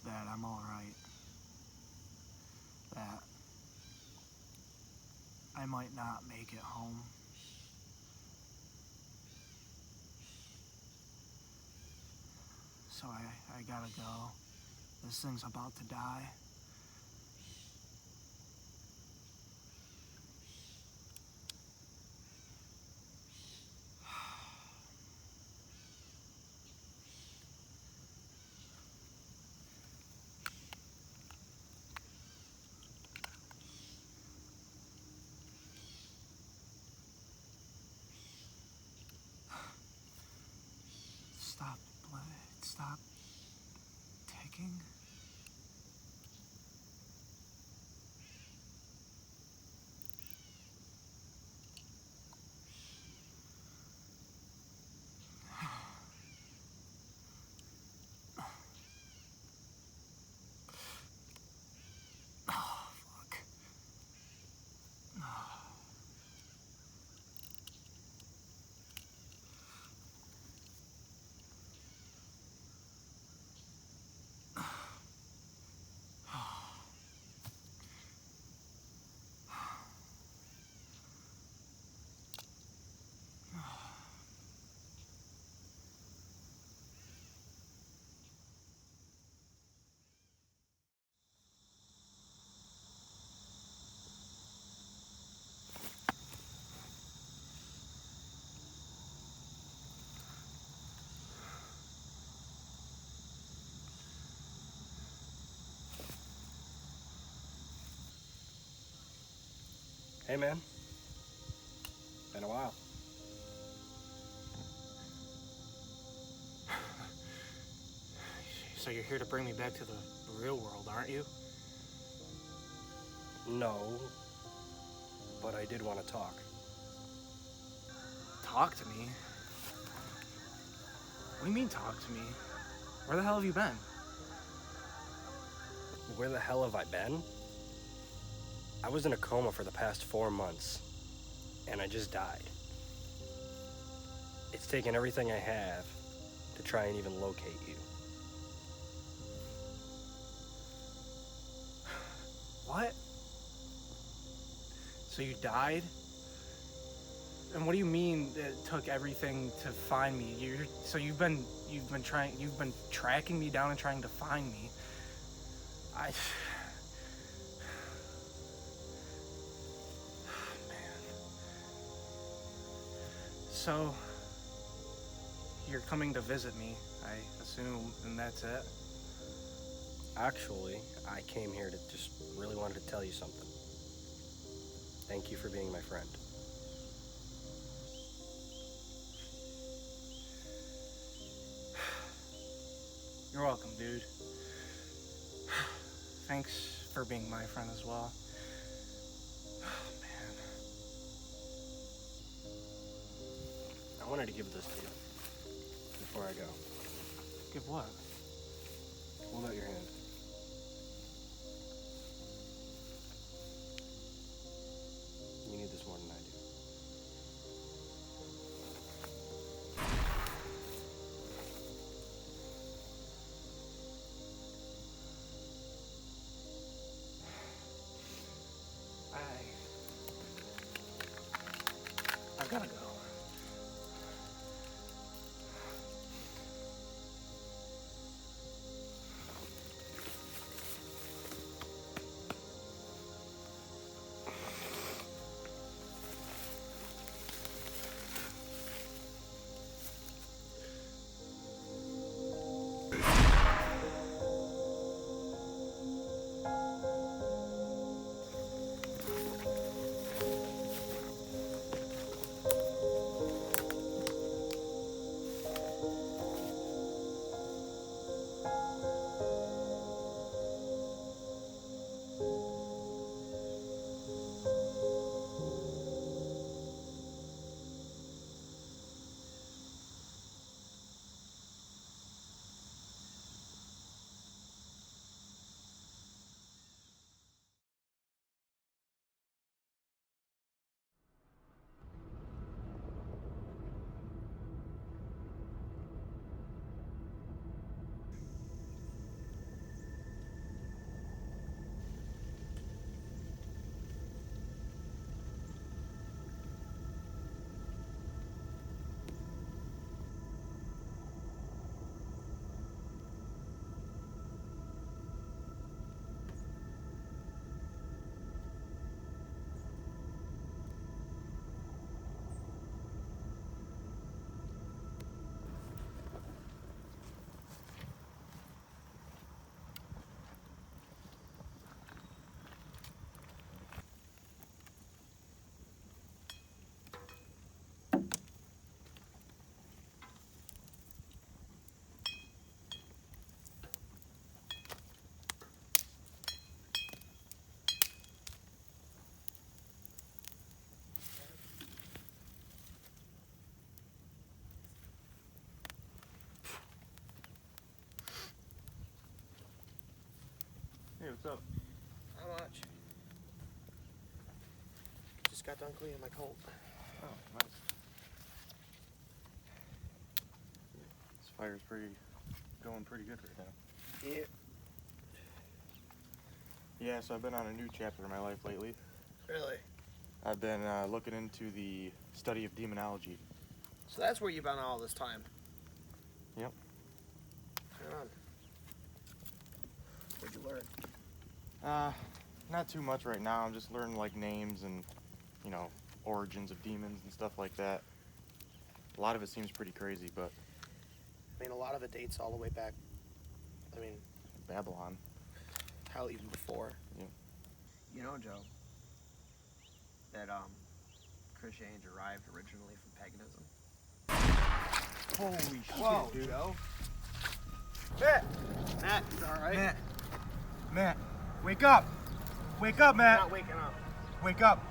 that I'm alright. That I might not make it home. So I gotta go. This thing's about to die. Stop ticking. Oh, fuck. Hey, man. Been a while. So you're here to bring me back to the real world, aren't you? No, but I did want to talk. Talk to me? What do you mean, talk to me? Where the hell have you been? Where the hell have I been? I was in a coma for the past 4 months, and I just died. It's taken everything I have to try and even locate you. What? So you died? And what do you mean it took everything to find me? You've been tracking me down and trying to find me. Man. So you're coming to visit me, I assume, and that's it? Actually, I came here to just really wanted to tell you something. Thank you for being my friend. You're welcome, dude. Thanks for being my friend as well. Man. I wanted to give this to you before I go. Give what? Hold out your hand. You need this more than I do. Gotta go. Hey, what's up? Not much. Just got done cleaning my coat. Oh, nice. This fire's going pretty good right now. Yeah. Yeah, so I've been on a new chapter in my life lately. Really? I've been looking into the study of demonology. So that's where you've been all this time? Yep. Right on. What'd you learn? Not too much right now. I'm just learning like names and, you know, origins of demons and stuff like that. A lot of it seems pretty crazy, but I mean, a lot of it dates all the way back. I mean, Babylon. hell, even before. Yeah. You know, Joe, that Christianity derived originally from paganism. Holy shit, Whoa, dude. Joe. Matt! Matt, you all right? Matt! Wake up! Wake up, You're not waking up. Wake up!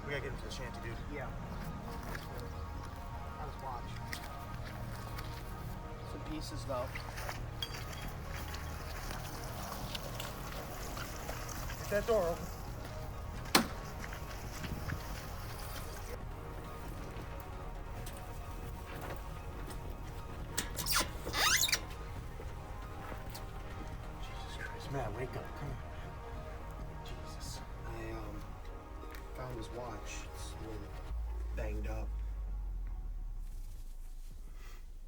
We gotta get into the shanty, dude. Yeah. How's watch? Some pieces, though. Get that door open. Matt, wake up. Come on. Jesus. I found his watch. It's a little banged up.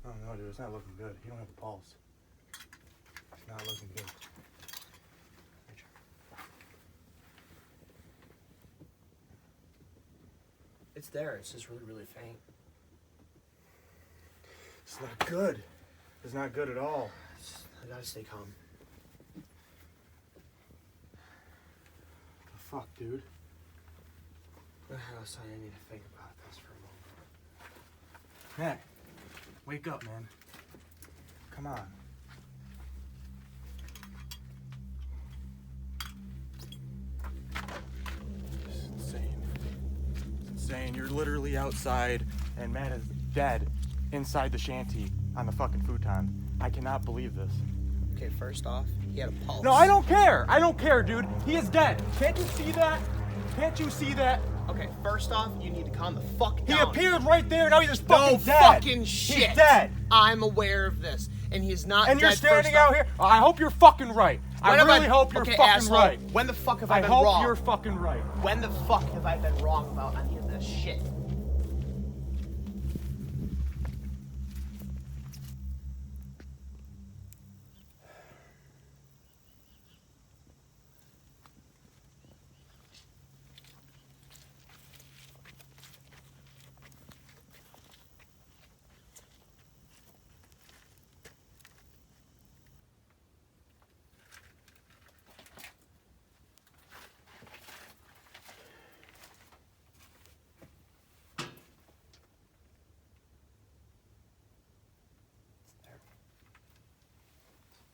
Oh no, dude, it's not looking good. You don't have a pulse. It's not looking good. It's there. It's just really, really faint. It's not good. It's not good at all. I gotta stay calm. The fuck, dude? I need to think about this for a moment. Matt, wake up, man. Come on. This is insane. It's insane. You're literally outside, and Matt is dead inside the shanty on the fucking futon. I cannot believe this. Okay, first off, he had a pulse. No, I don't care. I don't care, dude. He is dead. Can't you see that? Can't you see that? Okay, first off, you need to calm the fuck He down. appeared right there. Now he's just No fucking dead. fucking shit. He's dead. I'm aware of this, and he's not And dead. you're standing first off. out here. I hope you're fucking right. I When have really hope you're okay, fucking asshole, right. When the fuck have I I been hope wrong? you're fucking right. When the fuck have I been wrong about any of this? this shit.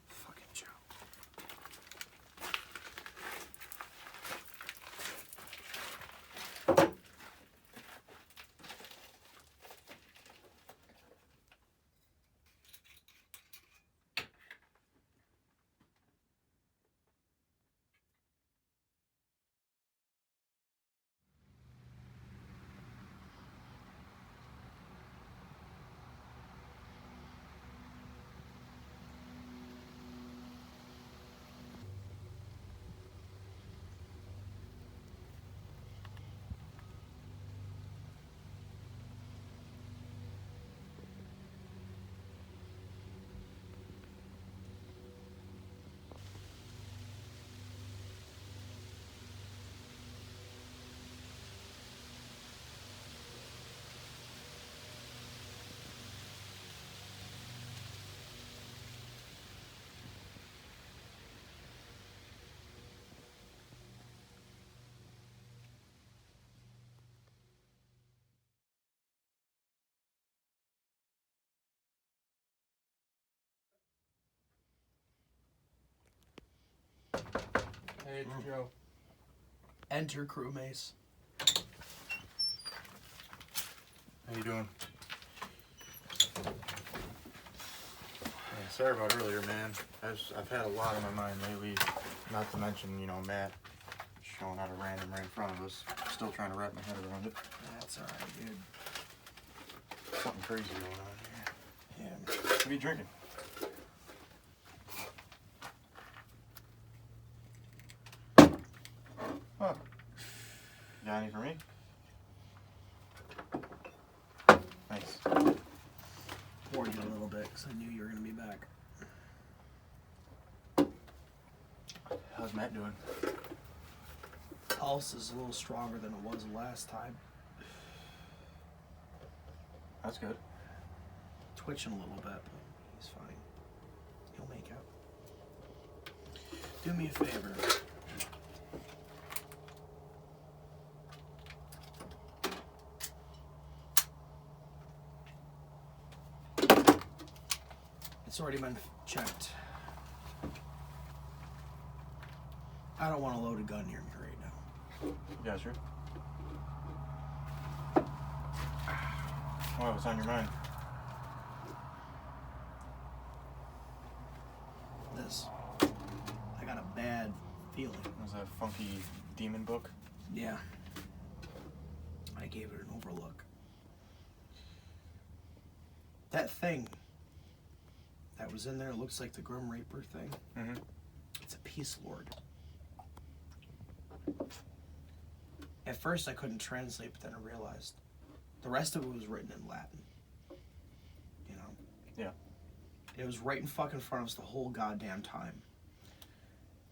Fucking Joe. Hey, it's Joe. Enter crew mace. How you doing? Yeah, sorry about earlier, man. I've had a lot on my mind lately. Not to mention, you know, Matt showing out a random right in front of us. Still trying to wrap my head around it. That's alright, dude. Something crazy going on here. Yeah. What are you drinking? Huh. Got any for me? Thanks. Poured you a little bit because I knew you were going to be back. How's Matt doing? Pulse is a little stronger than it was last time. That's good. Twitching a little bit, but he's fine. He'll make out. Do me a favor. It's already been checked. I don't want to load a gun near me right now. Yeah, sure. Well, what's on your mind? This. I got a bad feeling. Was that funky demon book? Yeah. I gave it an overlook. That thing that was in there looks like the Grim Reaper thing. Mm-hmm. It's a Peace Lord. At first I couldn't translate, but then I realized the rest of it was written in Latin. You know? Yeah. It was right in fucking front of us the whole goddamn time.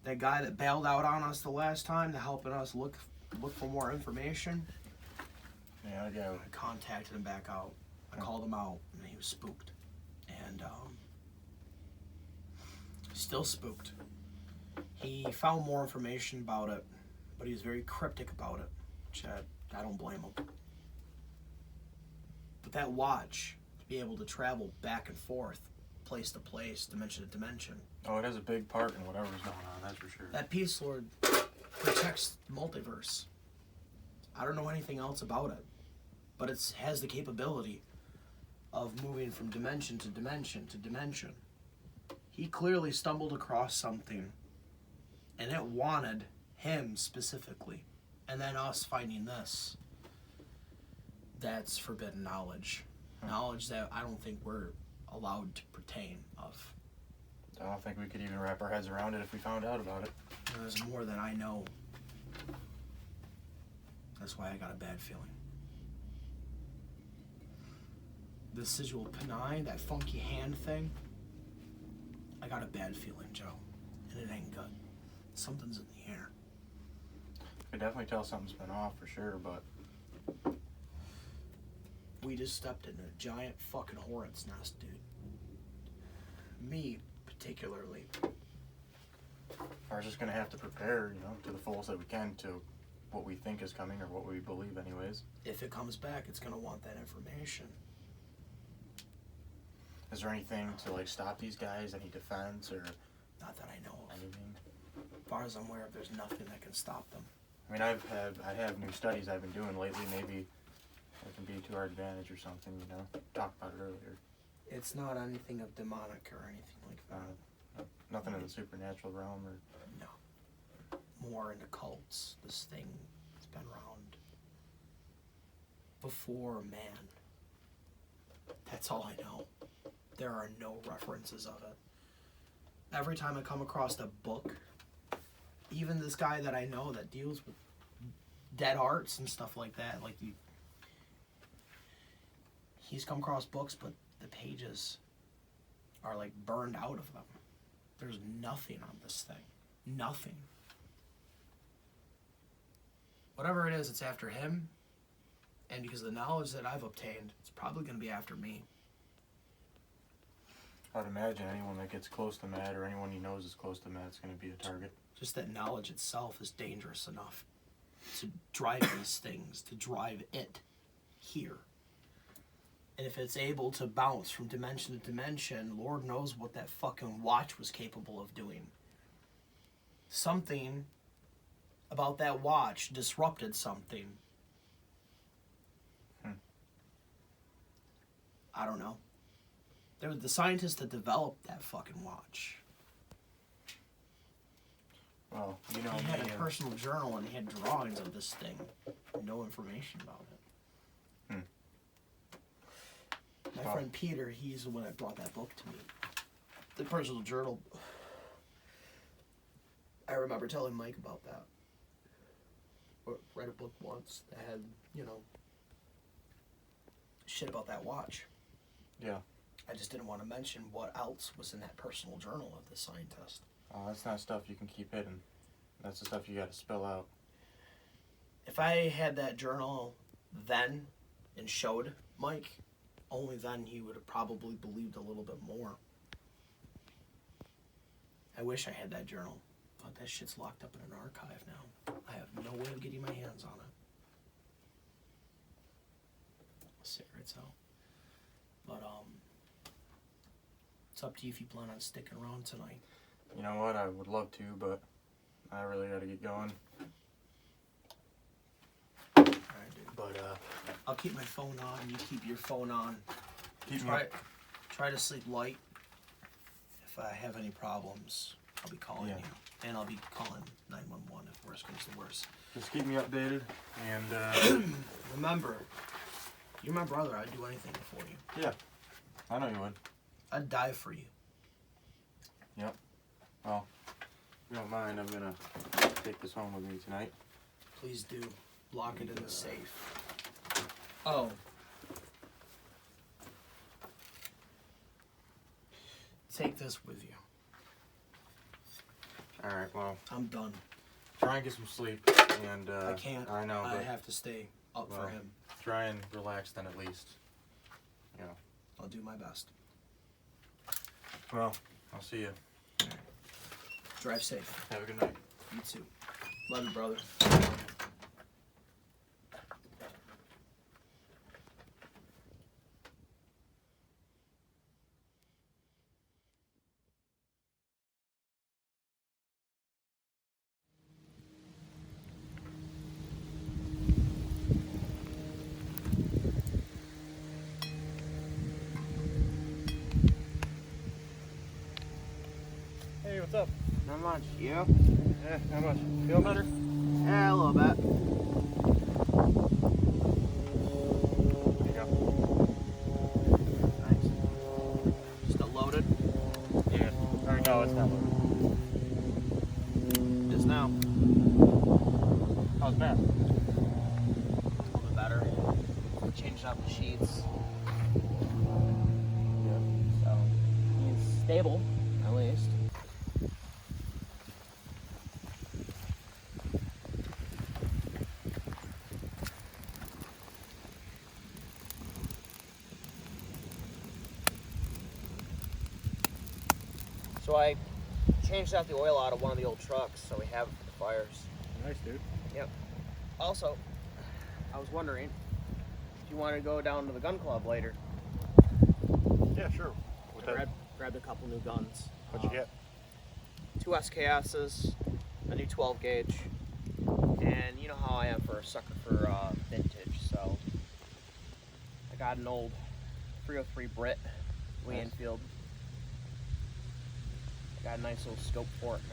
That guy that bailed out on us the last time to helping us look for more information, Yeah, I got it. I contacted him back out. I called him out, and he was spooked. And, still spooked. He found more information about it, but he was very cryptic about it, which I don't blame him. But that watch, to be able to travel back and forth, place to place, dimension to dimension, Oh, it has a big part in whatever's going on, that's for sure. that Peace Lord protects the multiverse. I don't know anything else about it, but it has the capability of moving from dimension to dimension to dimension. He clearly stumbled across something, and it wanted him specifically. And then us finding this. That's forbidden knowledge. Knowledge that I don't think we're allowed to pertain of. I don't think we could even wrap our heads around it if we found out about it. There's more than I know. That's why I got a bad feeling. the sigil penai, that funky hand thing, I got a bad feeling, Joe. And it ain't good. Something's in the air. I could definitely tell something's been off for sure, but We just stepped in a giant fucking hornet's nest, dude. Me, particularly. we're just gonna have to prepare, to the fullest that we can to what we think is coming or what we believe anyways. If it comes back, it's gonna want that information. Is there anything to like stop these guys? Any defense or Not that I know of. anything? As far as I'm aware of, there's nothing that can stop them. I mean, I have new studies I've been doing lately. Maybe it can be to our advantage or something. Talked about it earlier. It's not anything of demonic or anything like that. Nothing in the supernatural realm or. No. More into cults. This thing has been around before man. That's all I know. There are no references of it. Every time I come across a book, even this guy that I know that deals with dead arts and stuff like that, he's come across books, but the pages are like burned out of them. There's nothing on this thing. Nothing. Whatever it is, it's after him, and because of the knowledge that I've obtained, it's probably going to be after me. I'd imagine anyone that gets close to Matt or anyone he knows is close to Matt is going to be a target. Just that knowledge itself is dangerous enough to drive these things, to drive it here. And if it's able to bounce from dimension to dimension, Lord knows what that fucking watch was capable of doing. Something about that watch disrupted something. I don't know. There was the scientists that developed that fucking watch. Well, He had a personal journal and he had drawings of this thing. No information about it. My friend Peter, he's the one that brought that book to me. The personal journal. I remember telling Mike about that. Or read a book once that had, shit about that watch. Yeah. I just didn't want to mention what else was in that personal journal of the scientist. That's not stuff you can keep hidden. That's the stuff you got to spill out. If I had that journal then and showed Mike, only then he would have probably believed a little bit more. I wish I had that journal, but that shit's locked up in an archive now. I have no way of getting my hands on it. Cigarettes out. But, it's up to you if you plan on sticking around tonight. You know what? I would love to, but I really got to get going. Alright, dude. But, I'll keep my phone on, you keep your phone on. Try to sleep light. If I have any problems, I'll be calling you. And I'll be calling 911 if worst comes to worst. Just keep me updated, and remember, you're my brother. I'd do anything for you. Yeah, I know you would. I'd die for you. Yep. Well, if you don't mind, I'm gonna take this home with me tonight. Please do. Lock it in the safe. Oh. Take this with you. Alright, well. I'm done. Try and get some sleep, and I can't. I know, I but have to stay up for him. Try and relax then at least. I'll do my best. Well, I'll see you. Drive safe. Have a good night. You too. Love you, brother. Hey, what's up? Not much. You? Yeah, how much? Feel better? Yeah, a little bit. There you go. Nice. Still loaded? Yeah. Or no, it's not loaded. Just now. How's Matt? A little bit better. Changed out the sheets. stable, at least. So I changed out the oil out of one of the old trucks, so we have it for the fires. Nice, dude. Yep. Also, I was wondering if you want to go down to the gun club later. Yeah, sure. Grabbed a couple new guns. What'd you get? 2 SKSs, a new 12 gauge, and you know how I am for a sucker for vintage, so I got an old 303 Brit Lee Enfield. I got a nice little scope for it and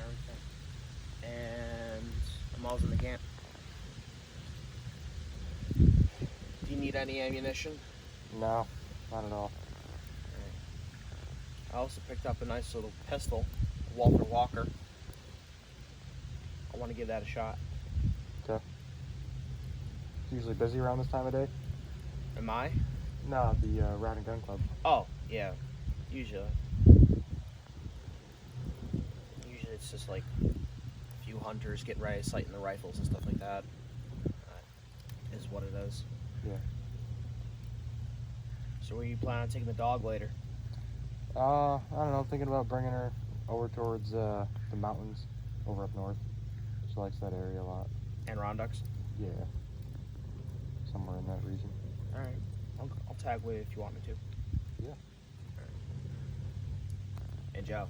everything. And I'm always in the camp. Do you need any ammunition? No, not at all. I also picked up a nice little pistol, Walter Walker. I want to give that a shot. Okay. Usually busy around this time of day? Am I? No, the Rod and Gun Club. Oh, yeah. Usually. Usually it's just like a few hunters getting ready to sighting the rifles and stuff like that. Is what it is. Yeah. So where you plan on taking the dog later? I don't know, thinking about bringing her over towards the mountains over up north. She likes that area a lot. Adirondacks? Yeah. Somewhere in that region. Alright. I'll tag with you if you want me to. Yeah. Hey, Joe.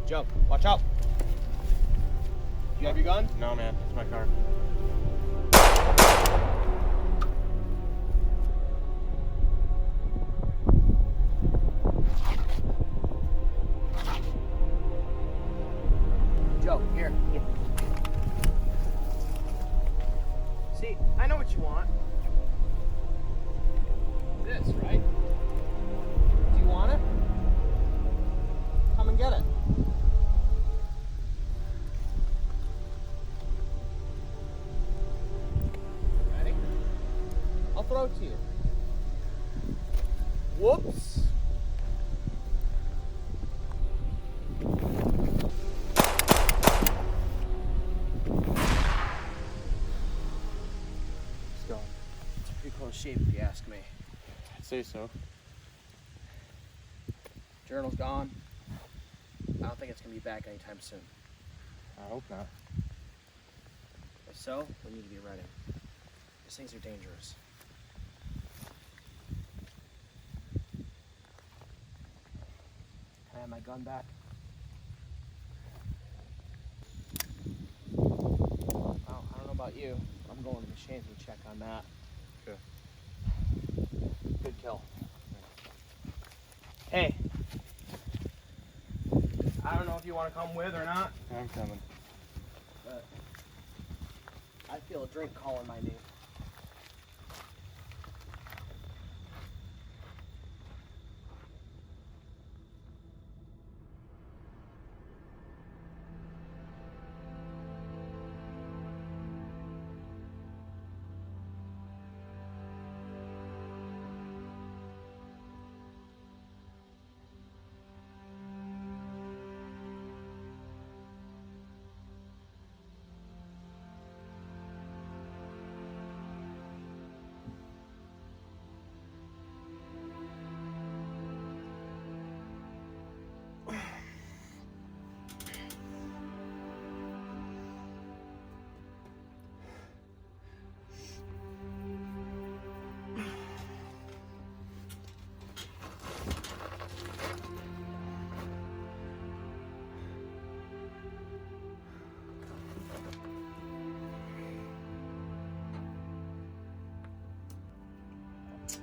Joe, watch out. You have your gun? No, man. It's my car. Joe, here. See, I know what you want. This, right? Do you want it? Come and get it. Ready? I'll throw it to you. Whoops. Shape, if you ask me. I'd say so. Journal's gone. I don't think it's gonna be back anytime soon. I hope not. If so, we need to be ready. These things are dangerous. Can I have my gun back? Well, I don't know about you. I'm going to the machine to check on that. Okay. Good kill. Hey. I don't know if you want to come with or not, I'm coming. but I feel a drink calling my name.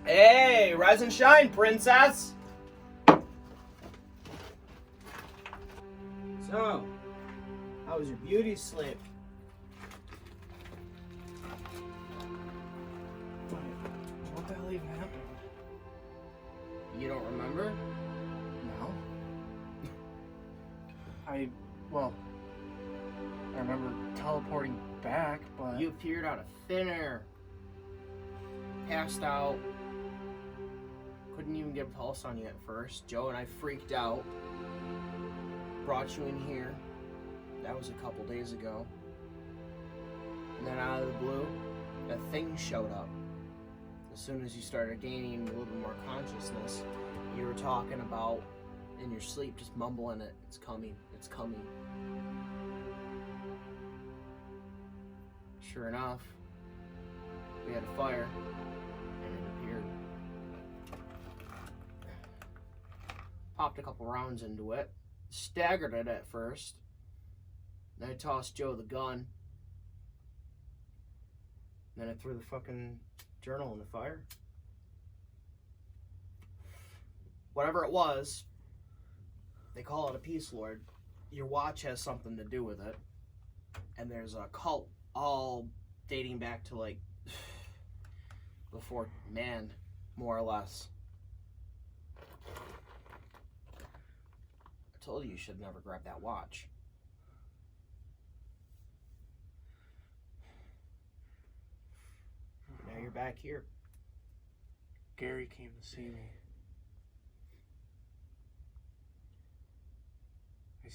Hey, rise and shine, princess! So, how was your beauty sleep? What the hell even happened? You don't remember? No. Well, I remember teleporting back, but... You appeared out of thin air. Passed out. Couldn't even get a pulse on you at first. Joe and I freaked out. Brought you in here. That was a couple days ago. And then out of the blue, a thing showed up. As soon as you started gaining a little bit more consciousness, you were talking about, in your sleep, just mumbling it. It's coming. It's coming. Sure enough, we had a fire, and it appeared. Popped a couple rounds into it, staggered it at first. Then I tossed Joe the gun. Then I threw the fucking journal in the fire. Whatever it was, they call it a Peace Lord. Your watch has something to do with it. And there's a cult all dating back to like before man, more or less. I told you should never grab that watch. Now you're back here. Gary came to see me. I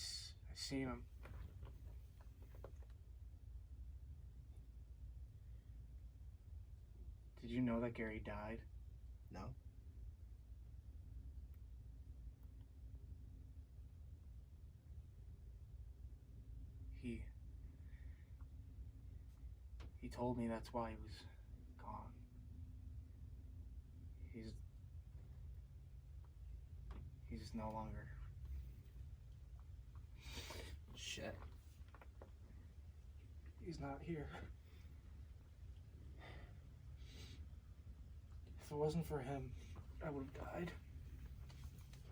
seen him. Did you know that Gary died? No. He told me that's why he was gone. He's no longer. Shit. He's not here. If it wasn't for him, I would have died.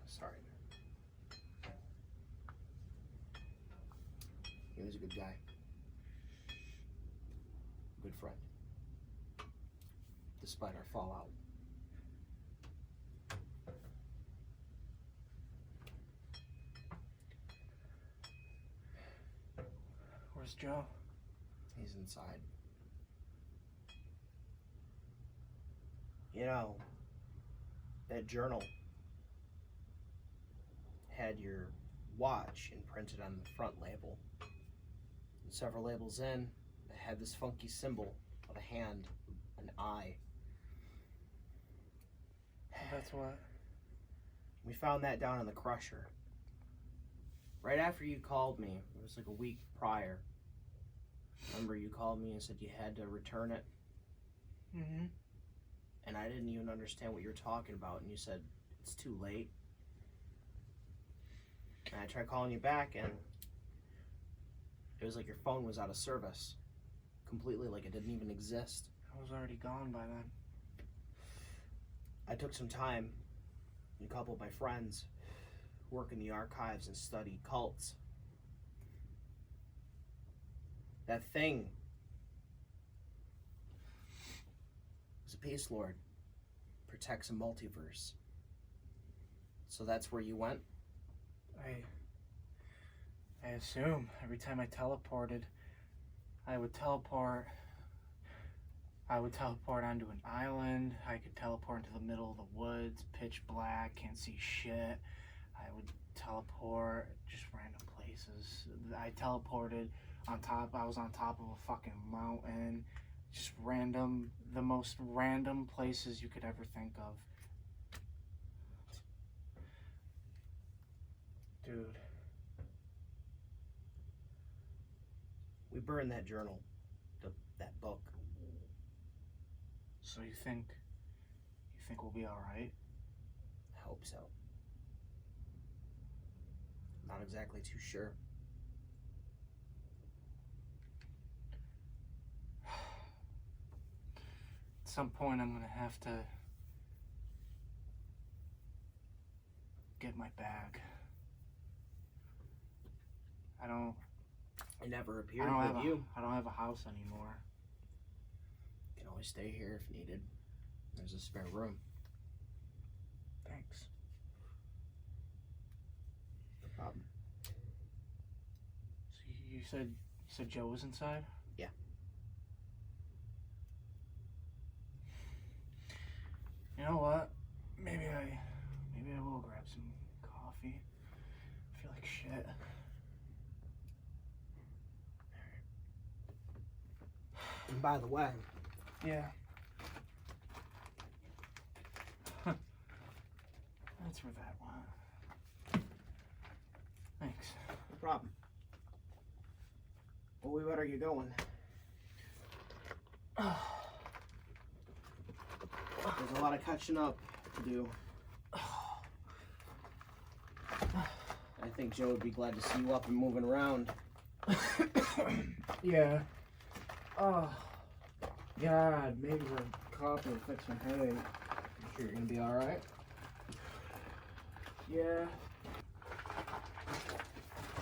Sorry, man. He was a good guy. Good friend. Despite our fallout. Where's Joe? He's inside. You know, that journal had your watch imprinted on the front label. And several labels in, it had this funky symbol of a hand, an eye. That's what? We found that down in the crusher. Right after you called me, it was like a week prior. Remember, you called me and said you had to return it? Mm-hmm. And I didn't even understand what you were talking about, and you said, it's too late. And I tried calling you back, and it was like your phone was out of service. Completely, like it didn't even exist. I was already gone by then. I took some time, and a couple of my friends work in the archives and study cults. That thing was a Peace Lord. Protects a multiverse. So that's where you went? I assume every time I teleported, I would teleport onto an island. I could teleport into the middle of the woods, pitch black, can't see shit. I would teleport just random places. I teleported I was on top of a fucking mountain. Just random, the most random places you could ever think of. Dude. We burned that journal, that book. So you think we'll be alright? I hope so. Not exactly too sure. At some point I'm gonna have to get my bag. It never appeared I don't with you. I don't have a house anymore. You can always stay here if needed. There's a spare room. Thanks. No problem. So you said So Joe was inside? Yeah. You know what? Maybe I will grab some coffee. I feel like shit. And by the way, Yeah. That's where that went. Thanks. no problem. Well, we better get going. There's a lot of catching up to do. I think Joe would be glad to see you up and moving around. Yeah. Oh. God, maybe a coffee will fix my headache. You sure you're gonna be alright? Yeah.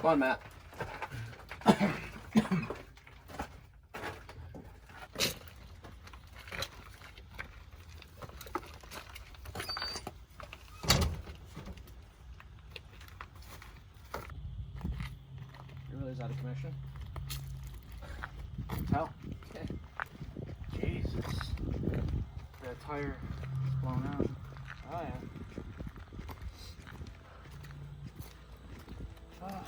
Come on, Matt. You realize out of commission? Tell. Jesus. That tire is blown out. Oh, yeah. Oh.